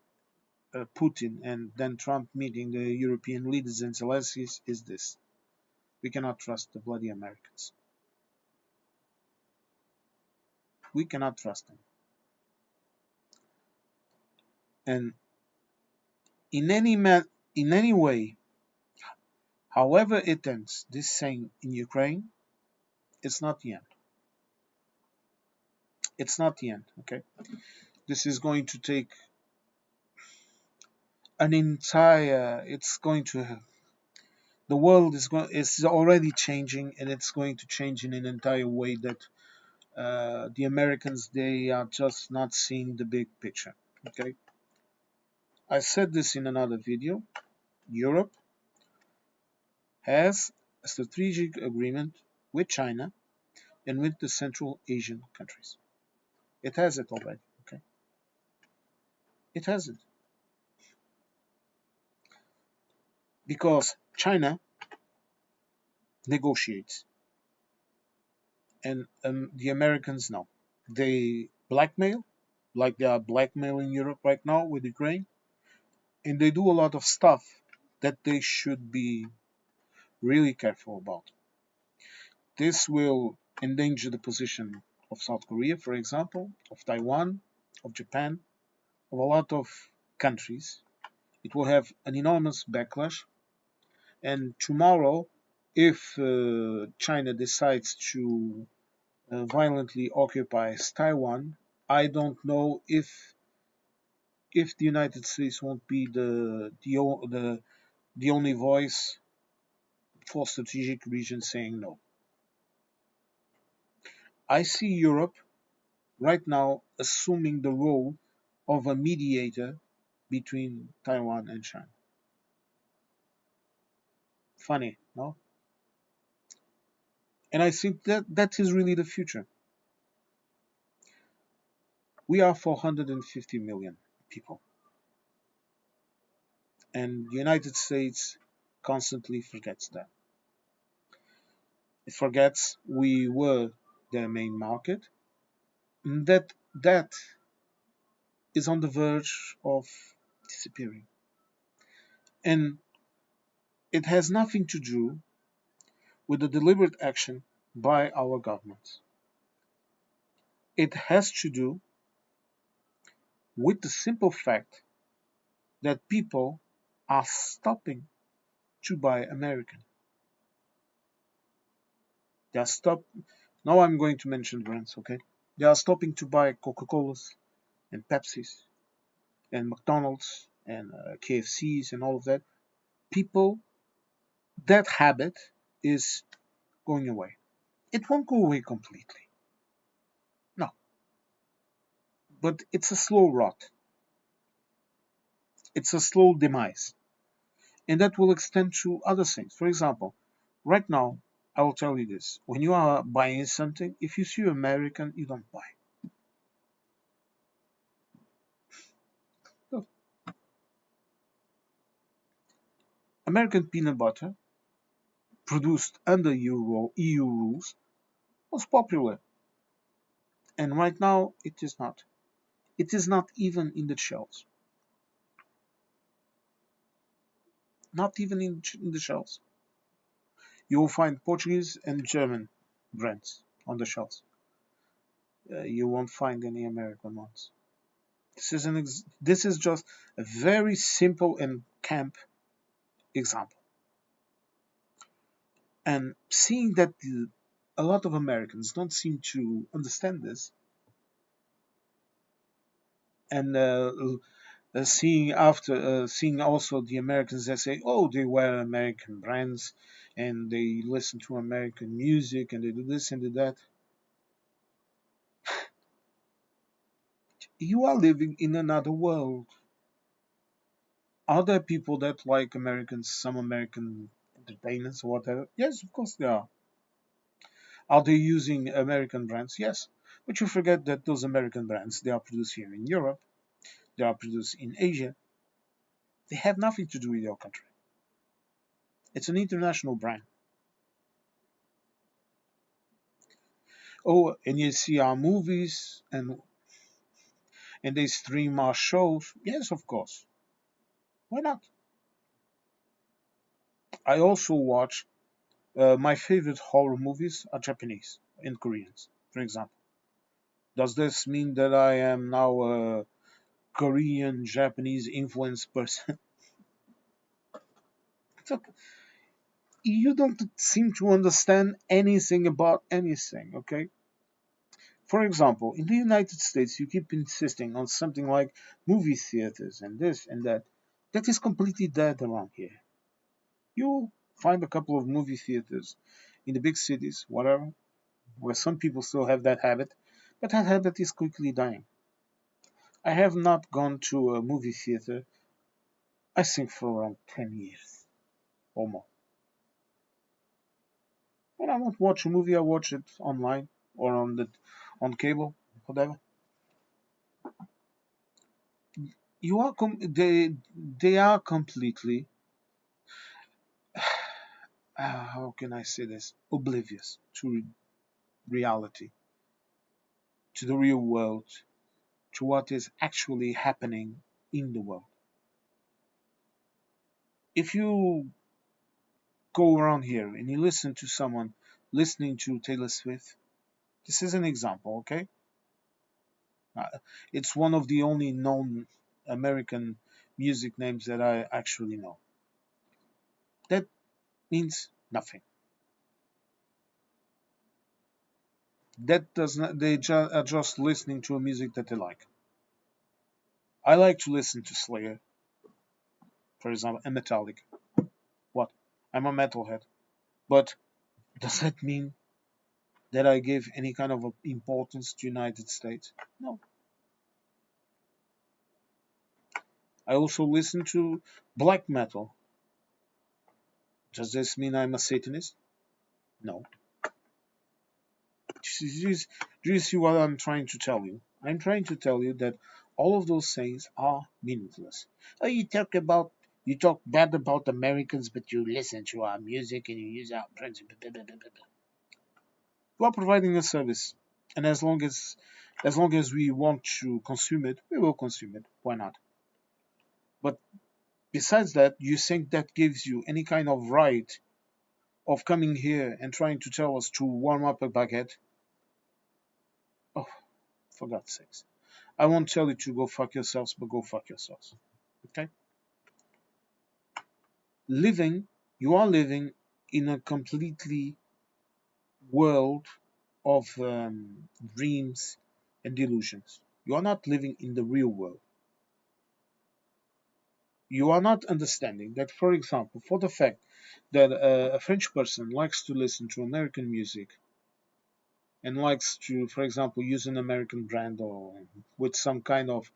Putin, and then Trump meeting the European leaders and Zelensky is this: we cannot trust the bloody Americans. We cannot trust them. And in any way, however it ends, this thing in Ukraine, it's not the end. It's not the end. Okay, this is going to take an entire. It's going to have the world is already changing, and it's going to change in an entire way that the Americans they are just not seeing the big picture. Okay, I said this in another video. Europe has a strategic agreement with China and with the Central Asian countries. It has it already. Okay, it has it because China negotiates, and the Americans know. They blackmail, like they are blackmailing Europe right now with Ukraine, and they do a lot of stuff that they should be really careful about. This will endanger the position of South Korea, for example, of Taiwan, of Japan, of a lot of countries. It will have an enormous backlash. And tomorrow, if China decides to violently occupies Taiwan, I don't know if the United States won't be the only voice for strategic regions saying no. I see Europe right now assuming the role of a mediator between Taiwan and China. Funny, no? And I think that that is really the future. We are 450 million people, and the United States constantly forgets that. It forgets we were their main market, and that is on the verge of disappearing. And it has nothing to do with the deliberate action by our governments. It has to do with the simple fact that people are stopping to buy American. They are stop. Now I'm going to mention brands, okay? They are stopping to buy Coca-Colas and Pepsis and McDonald's and KFCs and all of that. People, that habit is going away. It won't go away completely, no, but it's a slow rot. It's a slow demise, and that will extend to other things. For example, right now, I will tell you this: when you are buying something, if you see American, you don't buy. Look, American peanut butter, produced under EU rules, was popular, and right now it is not. It is not even in the shelves. Not even in the shelves. You will find Portuguese and German brands on the shelves. You won't find any American ones. This is just a very simple and camp example. And seeing that a lot of Americans don't seem to understand this, and seeing also the Americans that say, oh, they wear American brands and they listen to American music and they do this and do that. You are living in another world. Are there people that like Americans, some American entertainers or whatever? Yes, of course there are. Are they using American brands? Yes. But you forget that those American brands, they are produced here in Europe, they are produced in Asia. They have nothing to do with your country. It's an international brand. Oh, and you see our movies and they stream our shows. Yes, of course. Why not? I also watch my favorite horror movies are Japanese and Koreans, for example. Does this mean that I am now a Korean Japanese influenced person? So, you don't seem to understand anything about anything, okay? For example, in the United States, you keep insisting on something like movie theaters and this and that. That is completely dead around here. You find a couple of movie theaters in the big cities, whatever, where some people still have that habit, but that habit is quickly dying. I have not gone to a movie theater, I think, for around 10 years or more. When I want to watch a movie, I watch it online or on cable, whatever. They are completely how can I say this, oblivious to reality, to the real world, to what is actually happening in the world. If you go around here and you listen to someone listening to Taylor Swift, this is an example, okay? Uh, it's one of the only known American music names that I actually know. That means nothing. That does not. Are just listening to a music that they like. I like to listen to Slayer, for example, and Metallica. What? I'm a metalhead. But does that mean that I give any kind of importance to United States? No. I also listen to black metal. Does this mean I'm a Satanist? No. Do you see what I'm trying to tell you? I'm trying to tell you that all of those things are meaningless. Oh, you talk bad about Americans, but you listen to our music and you use our principles. You are providing a service, and as long as we want to consume it, we will consume it. Why not? But besides that, you think that gives you any kind of right of coming here and trying to tell us to warm up a baguette? Oh, for God's sakes. I won't tell you to go fuck yourselves, but go fuck yourselves. Okay? Living, you are living in a completely world of dreams and delusions. You are not living in the real world. You are not understanding that, for example, for the fact that a French person likes to listen to American music and likes to, for example, use an American brand or with some kind of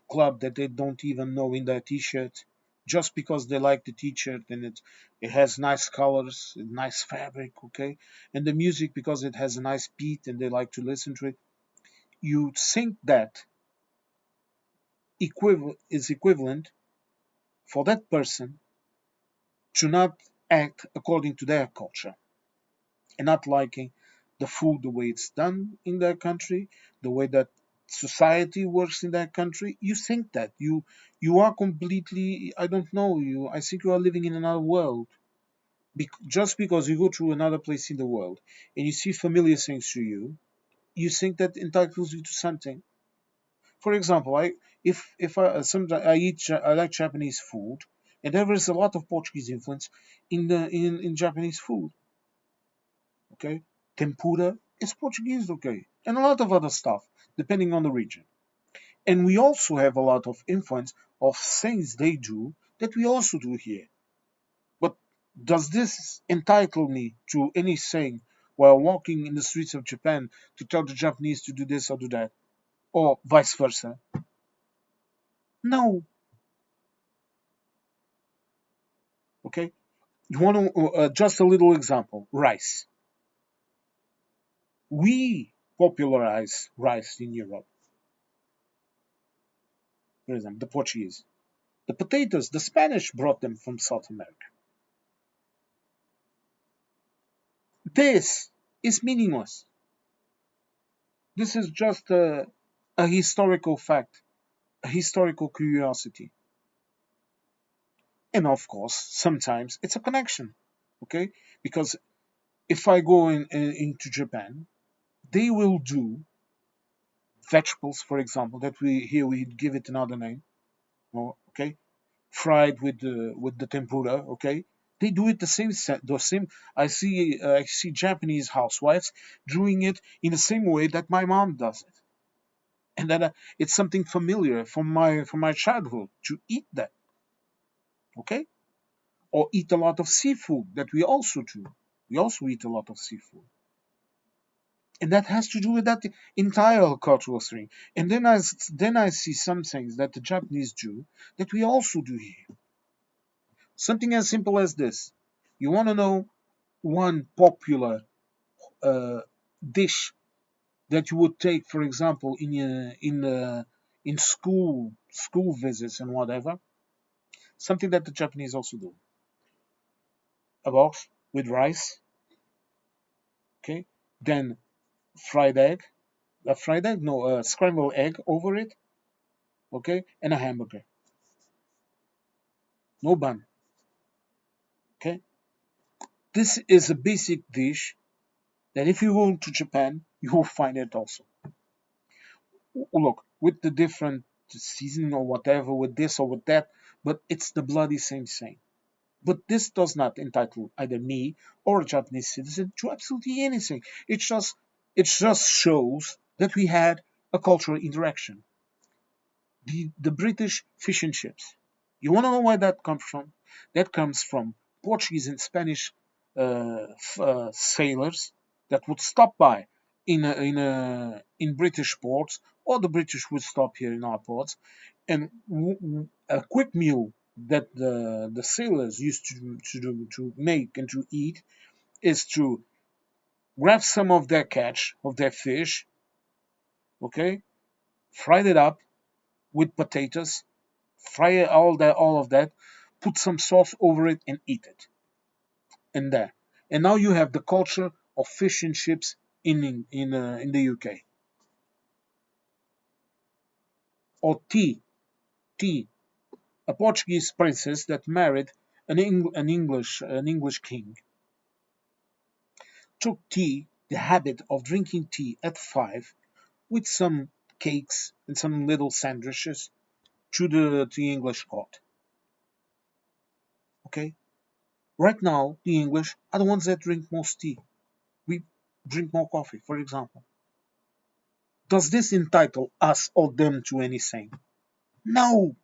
club that they don't even know in their T-shirt, just because they like the T-shirt and it has nice colors, nice fabric, okay, and the music because it has a nice beat and they like to listen to it. You think that is equivalent for that person to not act according to their culture and not liking the food the way it's done in their country, the way that society works in their country. You think that you are completely, I don't know, you I think you are living in another world. Just because you go to another place in the world and you see familiar things to you, you think that entitles you to something. For example, if I sometimes I like Japanese food, and there is a lot of Portuguese influence in Japanese food. Okay, tempura is Portuguese, okay, and a lot of other stuff depending on the region. And we also have a lot of influence of things they do that we also do here. But does this entitle me to anything while walking in the streets of Japan to tell the Japanese to do this or do that, or vice versa? No. Okay. You want to just a little example? Rice. We popularize rice in Europe. For example, the Portuguese. The potatoes, the Spanish brought them from South America. This is meaningless. This is just a historical fact, a historical curiosity. And of course, sometimes it's a connection, okay? Because if I go into Japan, they will do vegetables, for example, that we give it another name, okay? Fried with the tempura, okay? They do it the same. I see Japanese housewives doing it in the same way that my mom does it, and that it's something familiar from my childhood to eat that, okay? Or eat a lot of seafood that we also do. We also eat a lot of seafood, and that has to do with that entire cultural thing. And then I see some things that the Japanese do that we also do here. Something as simple as this. You want to know one popular uh, dish that you would take, for example, in school visits and whatever. Something that the Japanese also do. A box with rice, okay, then fried egg, a fried egg, no, a scrambled egg over it, okay, and a hamburger, no bun, okay. This is a basic dish that if you go to Japan, you will find it also. Look, with the different seasoning or whatever, with this or with that, but it's the bloody same. But this does not entitle either me or a Japanese citizen to absolutely anything. It just shows that we had a cultural interaction. The British fish and chips. You want to know where that comes from? That comes from Portuguese and Spanish sailors that would stop by in British ports, or the British would stop here in our ports, and a quick meal that the sailors used to make and to eat is to grab some of their catch of their fish, okay, fry it up with potatoes, fry all of that, put some sauce over it, and eat it. And there, and now you have the culture of fish and chips in the UK. Or tea, a Portuguese princess that married an English king took the habit of drinking tea at 5 with some cakes and some little sandwiches to the English court. Okay, right now the English are the ones that drink most tea. We drink more coffee, for example. Does this entitle us or them to anything? No,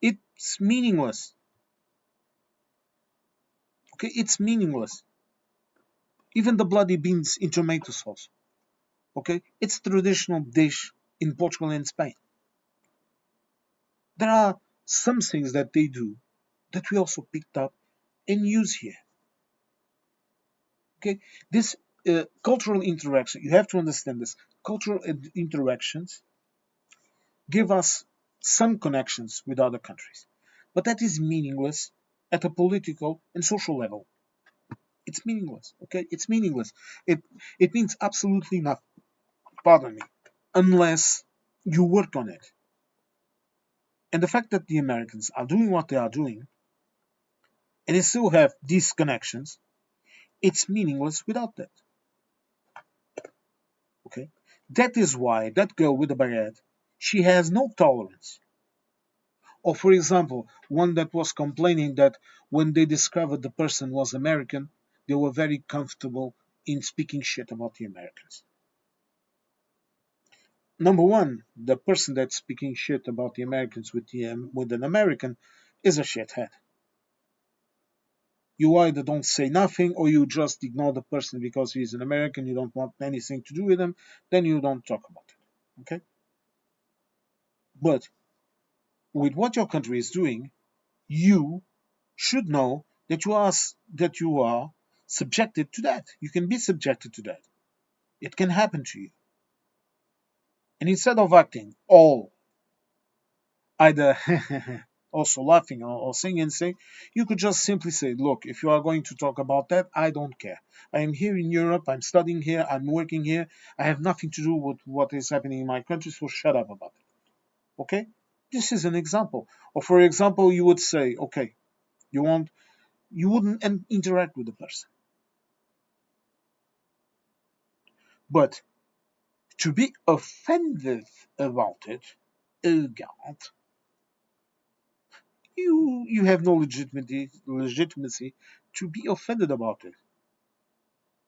it's meaningless. Okay, it's meaningless. Even the bloody beans in tomato sauce. Okay, it's a traditional dish in Portugal and Spain. There are some things that they do that we also picked up and use here. Okay, this cultural interaction, you have to understand this. Cultural interactions give us some connections with other countries, but that is meaningless at a political and social level. It's meaningless. Okay, it's meaningless. It means absolutely nothing. Pardon me, unless you work on it. And the fact that the Americans are doing what they are doing and they still have these connections, it's meaningless without that. Okay, that is why that girl with the baguette, she has no tolerance. Or for example, one that was complaining that when they discovered the person was American, they were very comfortable in speaking shit about the Americans. Number one, the person that's speaking shit about the Americans with an American is a shithead. You either don't say nothing or you just ignore the person because he's an American, you don't want anything to do with him, then you don't talk about it. Okay? But with what your country is doing, you should know that you are subjected to that. You can be subjected to that. It can happen to you. And instead of acting all either also laughing or singing, say, you could just simply say, look, if you are going to talk about that, I don't care. I am here in Europe, I'm studying here, I'm working here, I have nothing to do with what is happening in my country, so shut up about it. Okay? This is an example. Or for example, you would say, okay, you wouldn't interact with the person. But to be offended about it, oh God, you have no legitimacy to be offended about it.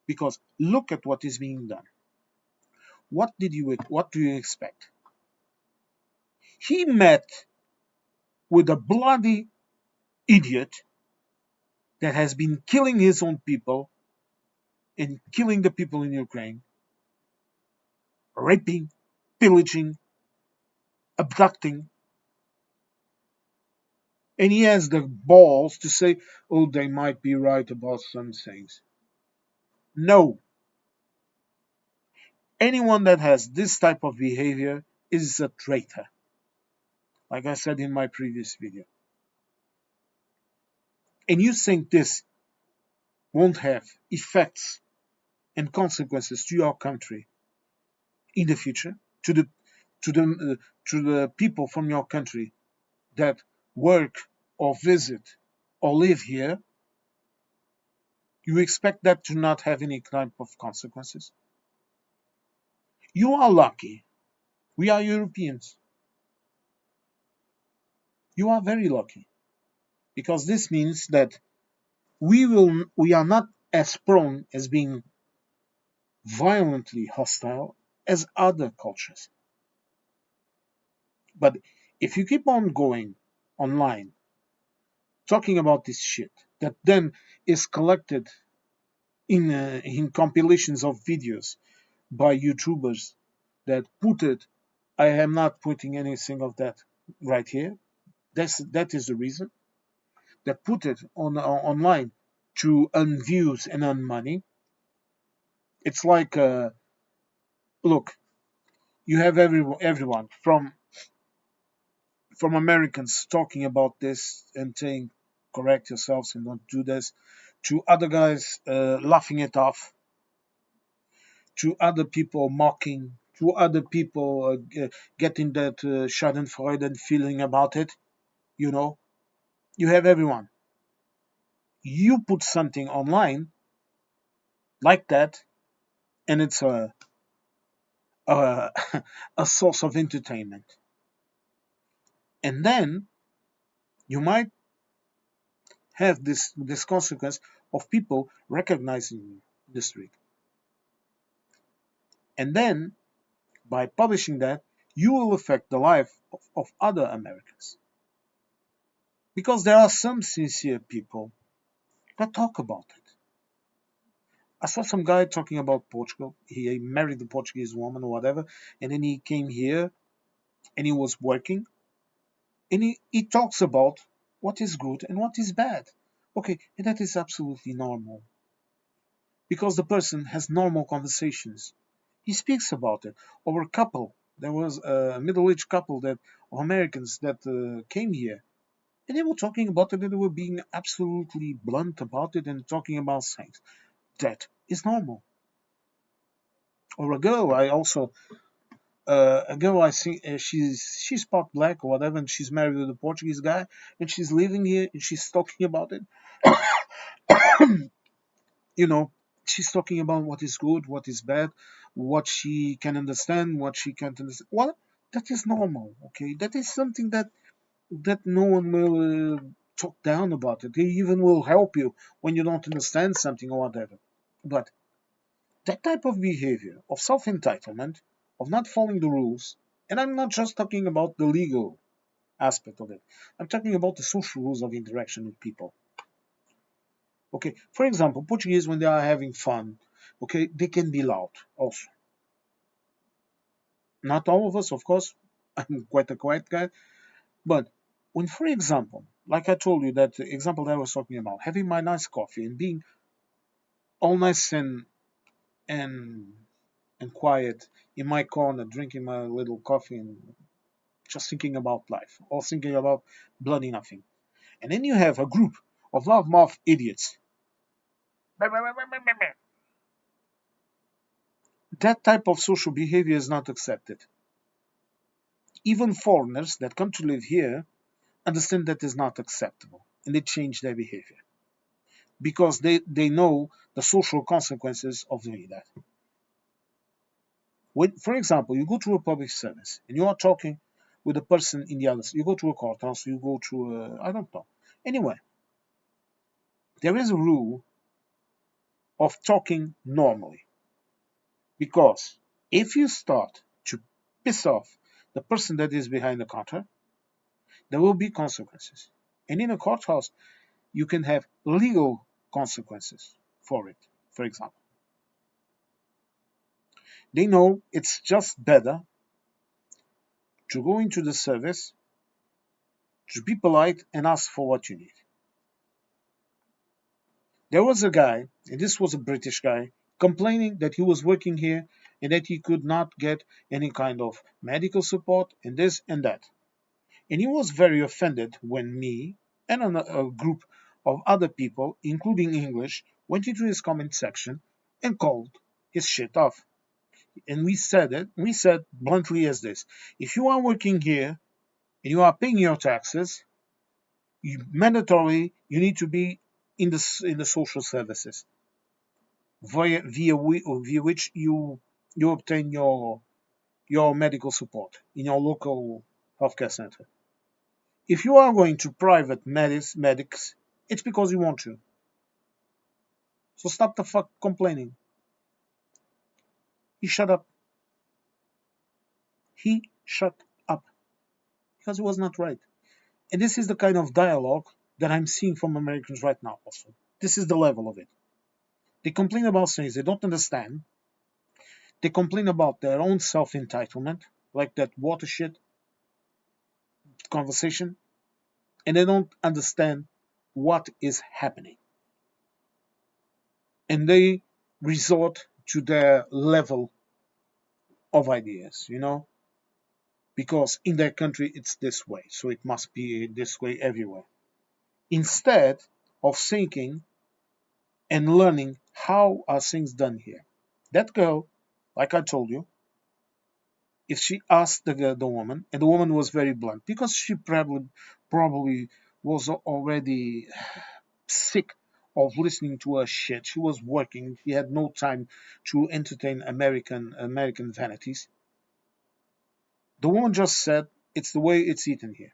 Because look at what is being done. What do you expect? He met with a bloody idiot that has been killing his own people and killing the people in Ukraine, raping, pillaging, abducting, and he has the balls to say, oh, they might be right about some things. No, anyone that has this type of behavior is a traitor, like I said in my previous video. And you think this won't have effects and consequences to your country? in the future to the to the to the people from your country that work or visit or live here, you expect that to not have any type of consequences? You are lucky. We are Europeans. You are very lucky because this means that we are not as prone as being violently hostile as other cultures. But if you keep on going online talking about this shit that then is collected in compilations of videos by YouTubers that put it, I am not putting anything of that right here. That is the reason that put it on online to earn views and earn money. It's like look, you have everyone from Americans talking about this and saying correct yourselves and don't do this, to other guys laughing it off, to other people mocking, to other people getting that Schadenfreude and feeling about it. You know, you have everyone. You put something online like that, and it's a, a source of entertainment. And then you might have this consequence of people recognizing you in the street. And then by publishing that, you will affect the life of other Americans. Because there are some sincere people that talk about it. I saw some guy talking about Portugal. He married a Portuguese woman or whatever, and then he came here and he was working, and he talks about what is good and what is bad. Okay, and that is absolutely normal because the person has normal conversations. He speaks about it. Or a couple. There was a middle-aged couple that of Americans that came here, and they were talking about it, and they were being absolutely blunt about it and talking about things. That is normal. Or a girl, I also a girl I see she's part black or whatever, and she's married with a Portuguese guy, and she's living here, and she's talking about it. You know, she's talking about what is good, what is bad, what she can understand, what she can't understand. Well, that is normal. Okay, that is something that no one will talk down about it. They even will help you when you don't understand something or whatever. But that type of behavior, of self entitlement, of not following the rules, and I'm not just talking about the legal aspect of it, I'm talking about the social rules of interaction with people. Okay, for example, Portuguese, when they are having fun, okay, they can be loud also. Not all of us, of course. I'm quite a quiet guy, but when, for example, like I told you, that example that I was talking about, having my nice coffee and being all nice and and quiet in my corner, drinking my little coffee and just thinking about life or thinking about bloody nothing. And then you have a group of loudmouth idiots. That type of social behavior is not accepted. Even foreigners that come to live here understand that is not acceptable and they change their behavior because they know the social consequences of doing that. When, for example, you go to a public service and you are talking with a person in the other, you go to a courthouse, you go to I don't know. Anyway, there is a rule of talking normally because if you start to piss off the person that is behind the counter, there will be consequences. And in a courthouse, you can have legal consequences for it. For example, they know it's just better to go into the service, to be polite and ask for what you need. There was a guy, and this was a British guy, complaining that he was working here and that he could not get any kind of medical support and this and that. And he was very offended when me and a group of other people, including English, went into his comment section and called his shit off. And we said it. We said bluntly as this: if you are working here and you are paying your taxes, you need to be in the social services via which you obtain your medical support in your local healthcare center. If you are going to private medics, it's because you want to. So stop the fuck complaining. He shut up. He shut up because it was not right. And this is the kind of dialogue that I'm seeing from Americans right now. Also, this is the level of it. They complain about things they don't understand. They complain about their own self entitlement, like that watershed conversation, and they don't understand what is happening. And they resort to their level of ideas, because in their country it's this way, so it must be this way everywhere. Instead of thinking and learning how are things done here. That girl, like I told you, if she asked the woman, and the woman was very blunt because she probably was already sick of listening to her shit. She was working. She had no time to entertain American vanities. The woman just said, "It's the way it's eaten here."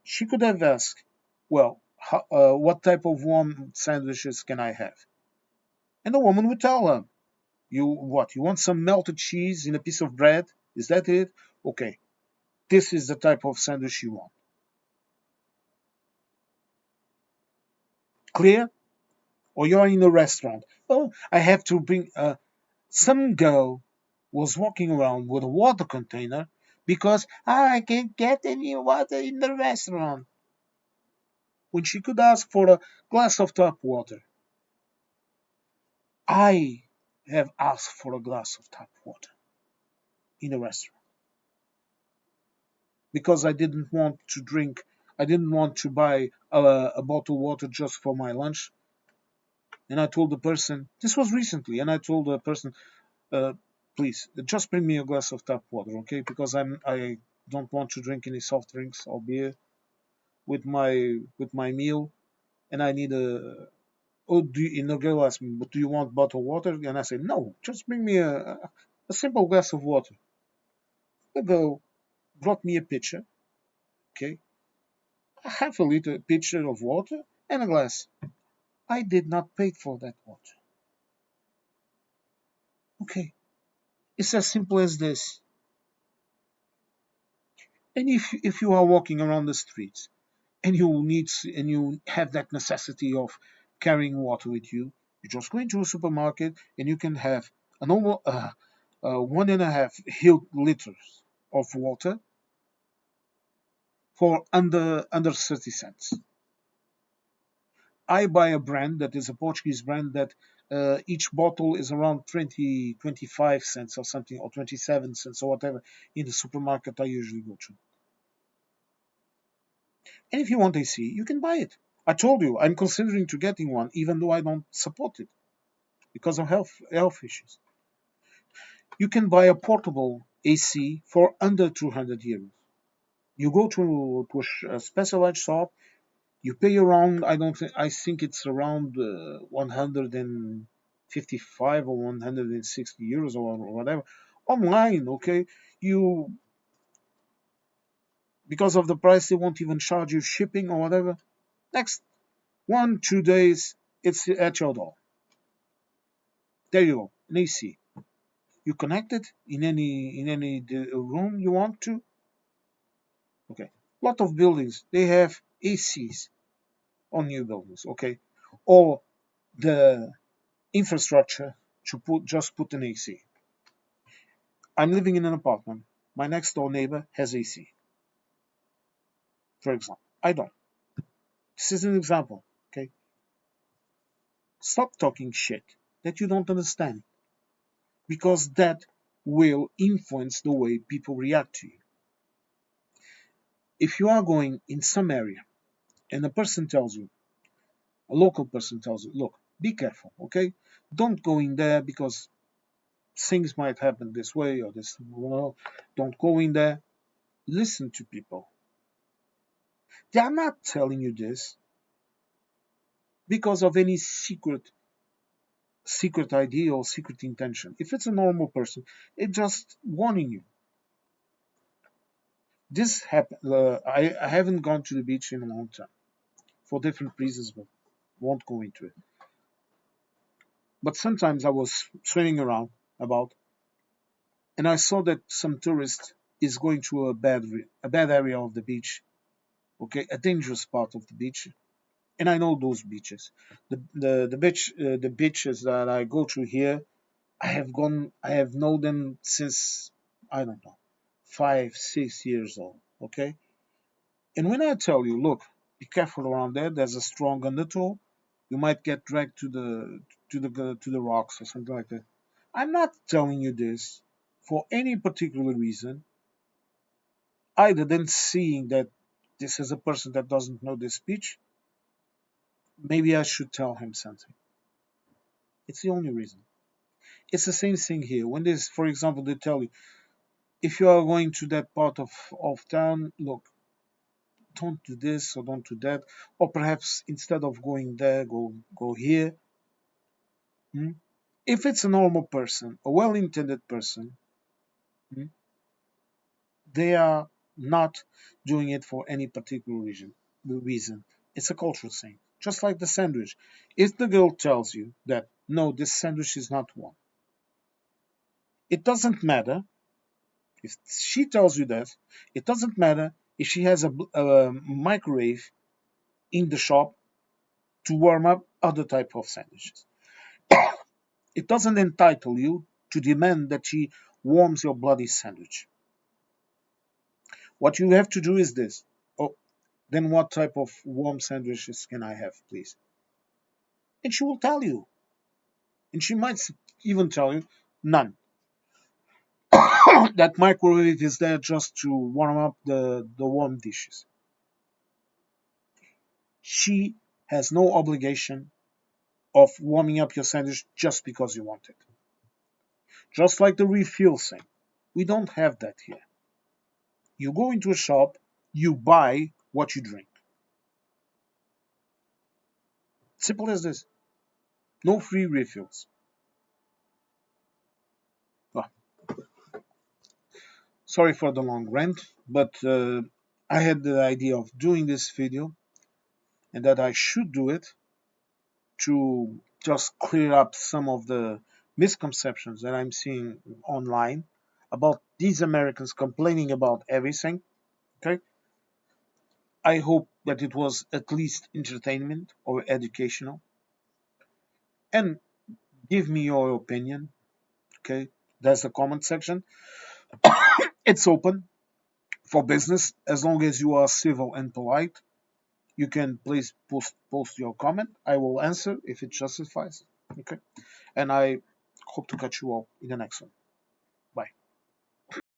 She could have asked, "Well, what type of warm sandwiches can I have?" And the woman would tell her, "You what? You want some melted cheese in a piece of bread? Is that it? Okay, this is the type of sandwich you want." Clear? Or you're in a restaurant. Oh, I have to bring. Some girl was walking around with a water container because I can't get any water in the restaurant when she could ask for a glass of tap water. I have asked for a glass of tap water in a restaurant because I didn't want to drink. I didn't want to buy a bottle of water just for my lunch. And I told the person, this was recently, and I told the person, uh, please, just bring me a glass of tap water, okay? Because I don't want to drink any soft drinks or beer with my meal, and I need a. Oh, and the girl asked me, but do you want bottled water? And I said, no, just bring me a simple glass of water. The girl brought me a pitcher, okay, a half a liter pitcher of water and a glass. I did not pay for that water. Okay, it's as simple as this. And if you are walking around the streets and you have that necessity of carrying water with you, you just go into a supermarket and you can have a normal 1.5 liters of water for under 30 cents. I buy a brand that is a Portuguese brand that each bottle is around 25 cents or something, or 27 cents or whatever in the supermarket I usually go to. And if you want AC, you can buy it. I told you I'm considering to getting one, even though I don't support it because of health issues. You can buy a portable AC for under 200 euros. You go to a specialized shop. You pay around. I think it's around 155 or 160 euros or whatever online. Okay, you because of the price they won't even charge you shipping or whatever. Next 1 2 days, it's at your door. There you go, an AC. You connect it in any room you want to. Okay, a lot of buildings they have ACs on new buildings. Okay, or the infrastructure to put an AC. I'm living in an apartment. My next door neighbor has AC, for example. I don't. This is an example. Okay, stop talking shit that you don't understand because that will influence the way people react to you. If you are going in some area and a local person tells you, look, be careful, okay? Don't go in there because things might happen this way or this. Well, don't go in there. Listen to people. They are not telling you this because of any secret idea or secret intention. If it's a normal person, it's just warning you. This happened. I haven't gone to the beach in a long time for different reasons, but won't go into it. But sometimes I was swimming around about, and I saw that some tourist is going to a bad area of the beach, okay, a dangerous part of the beach, and I know those beaches. The beaches that I go to here, I have known them since I don't know, 5 6 years old, okay. And when I tell you, look, be careful around there. There's a strong undertow. You might get dragged to the rocks or something like that. I'm not telling you this for any particular reason, either than seeing that this is a person that doesn't know this speech. Maybe I should tell him something. It's the only reason. It's the same thing here. When this, for example, they tell you if you are going to that part of town, look, don't do this or don't do that, or perhaps instead of going there, go here. Hmm? If it's a normal person, a well-intended person, hmm, they are not doing it for any particular reason. It's a cultural thing. Just like the sandwich. If the girl tells you that no, this sandwich is not one, it doesn't matter if she tells you that. It doesn't matter if she has a microwave in the shop to warm up other type of sandwiches. It doesn't entitle you to demand that she warms your bloody sandwich. What you have to do is this. Oh, then what type of warm sandwiches can I have, please? And she will tell you. And she might even tell you, none. That microwave is there just to warm up the warm dishes. She has no obligation of warming up your sandwich just because you want it. Just like the refill thing. We don't have that here. You go into a shop, you buy what you drink. Simple as this. No free refills. Well, sorry for the long rant, but I had the idea of doing this video and that I should do it to just clear up some of the misconceptions that I'm seeing online about these Americans complaining about everything. Okay, I hope that it was at least entertainment or educational, and give me your opinion. Okay, there's the comment section. It's open for business as long as you are civil and polite. You can please post your comment. I will answer if it justifies. Okay, and I hope to catch you all in the next one.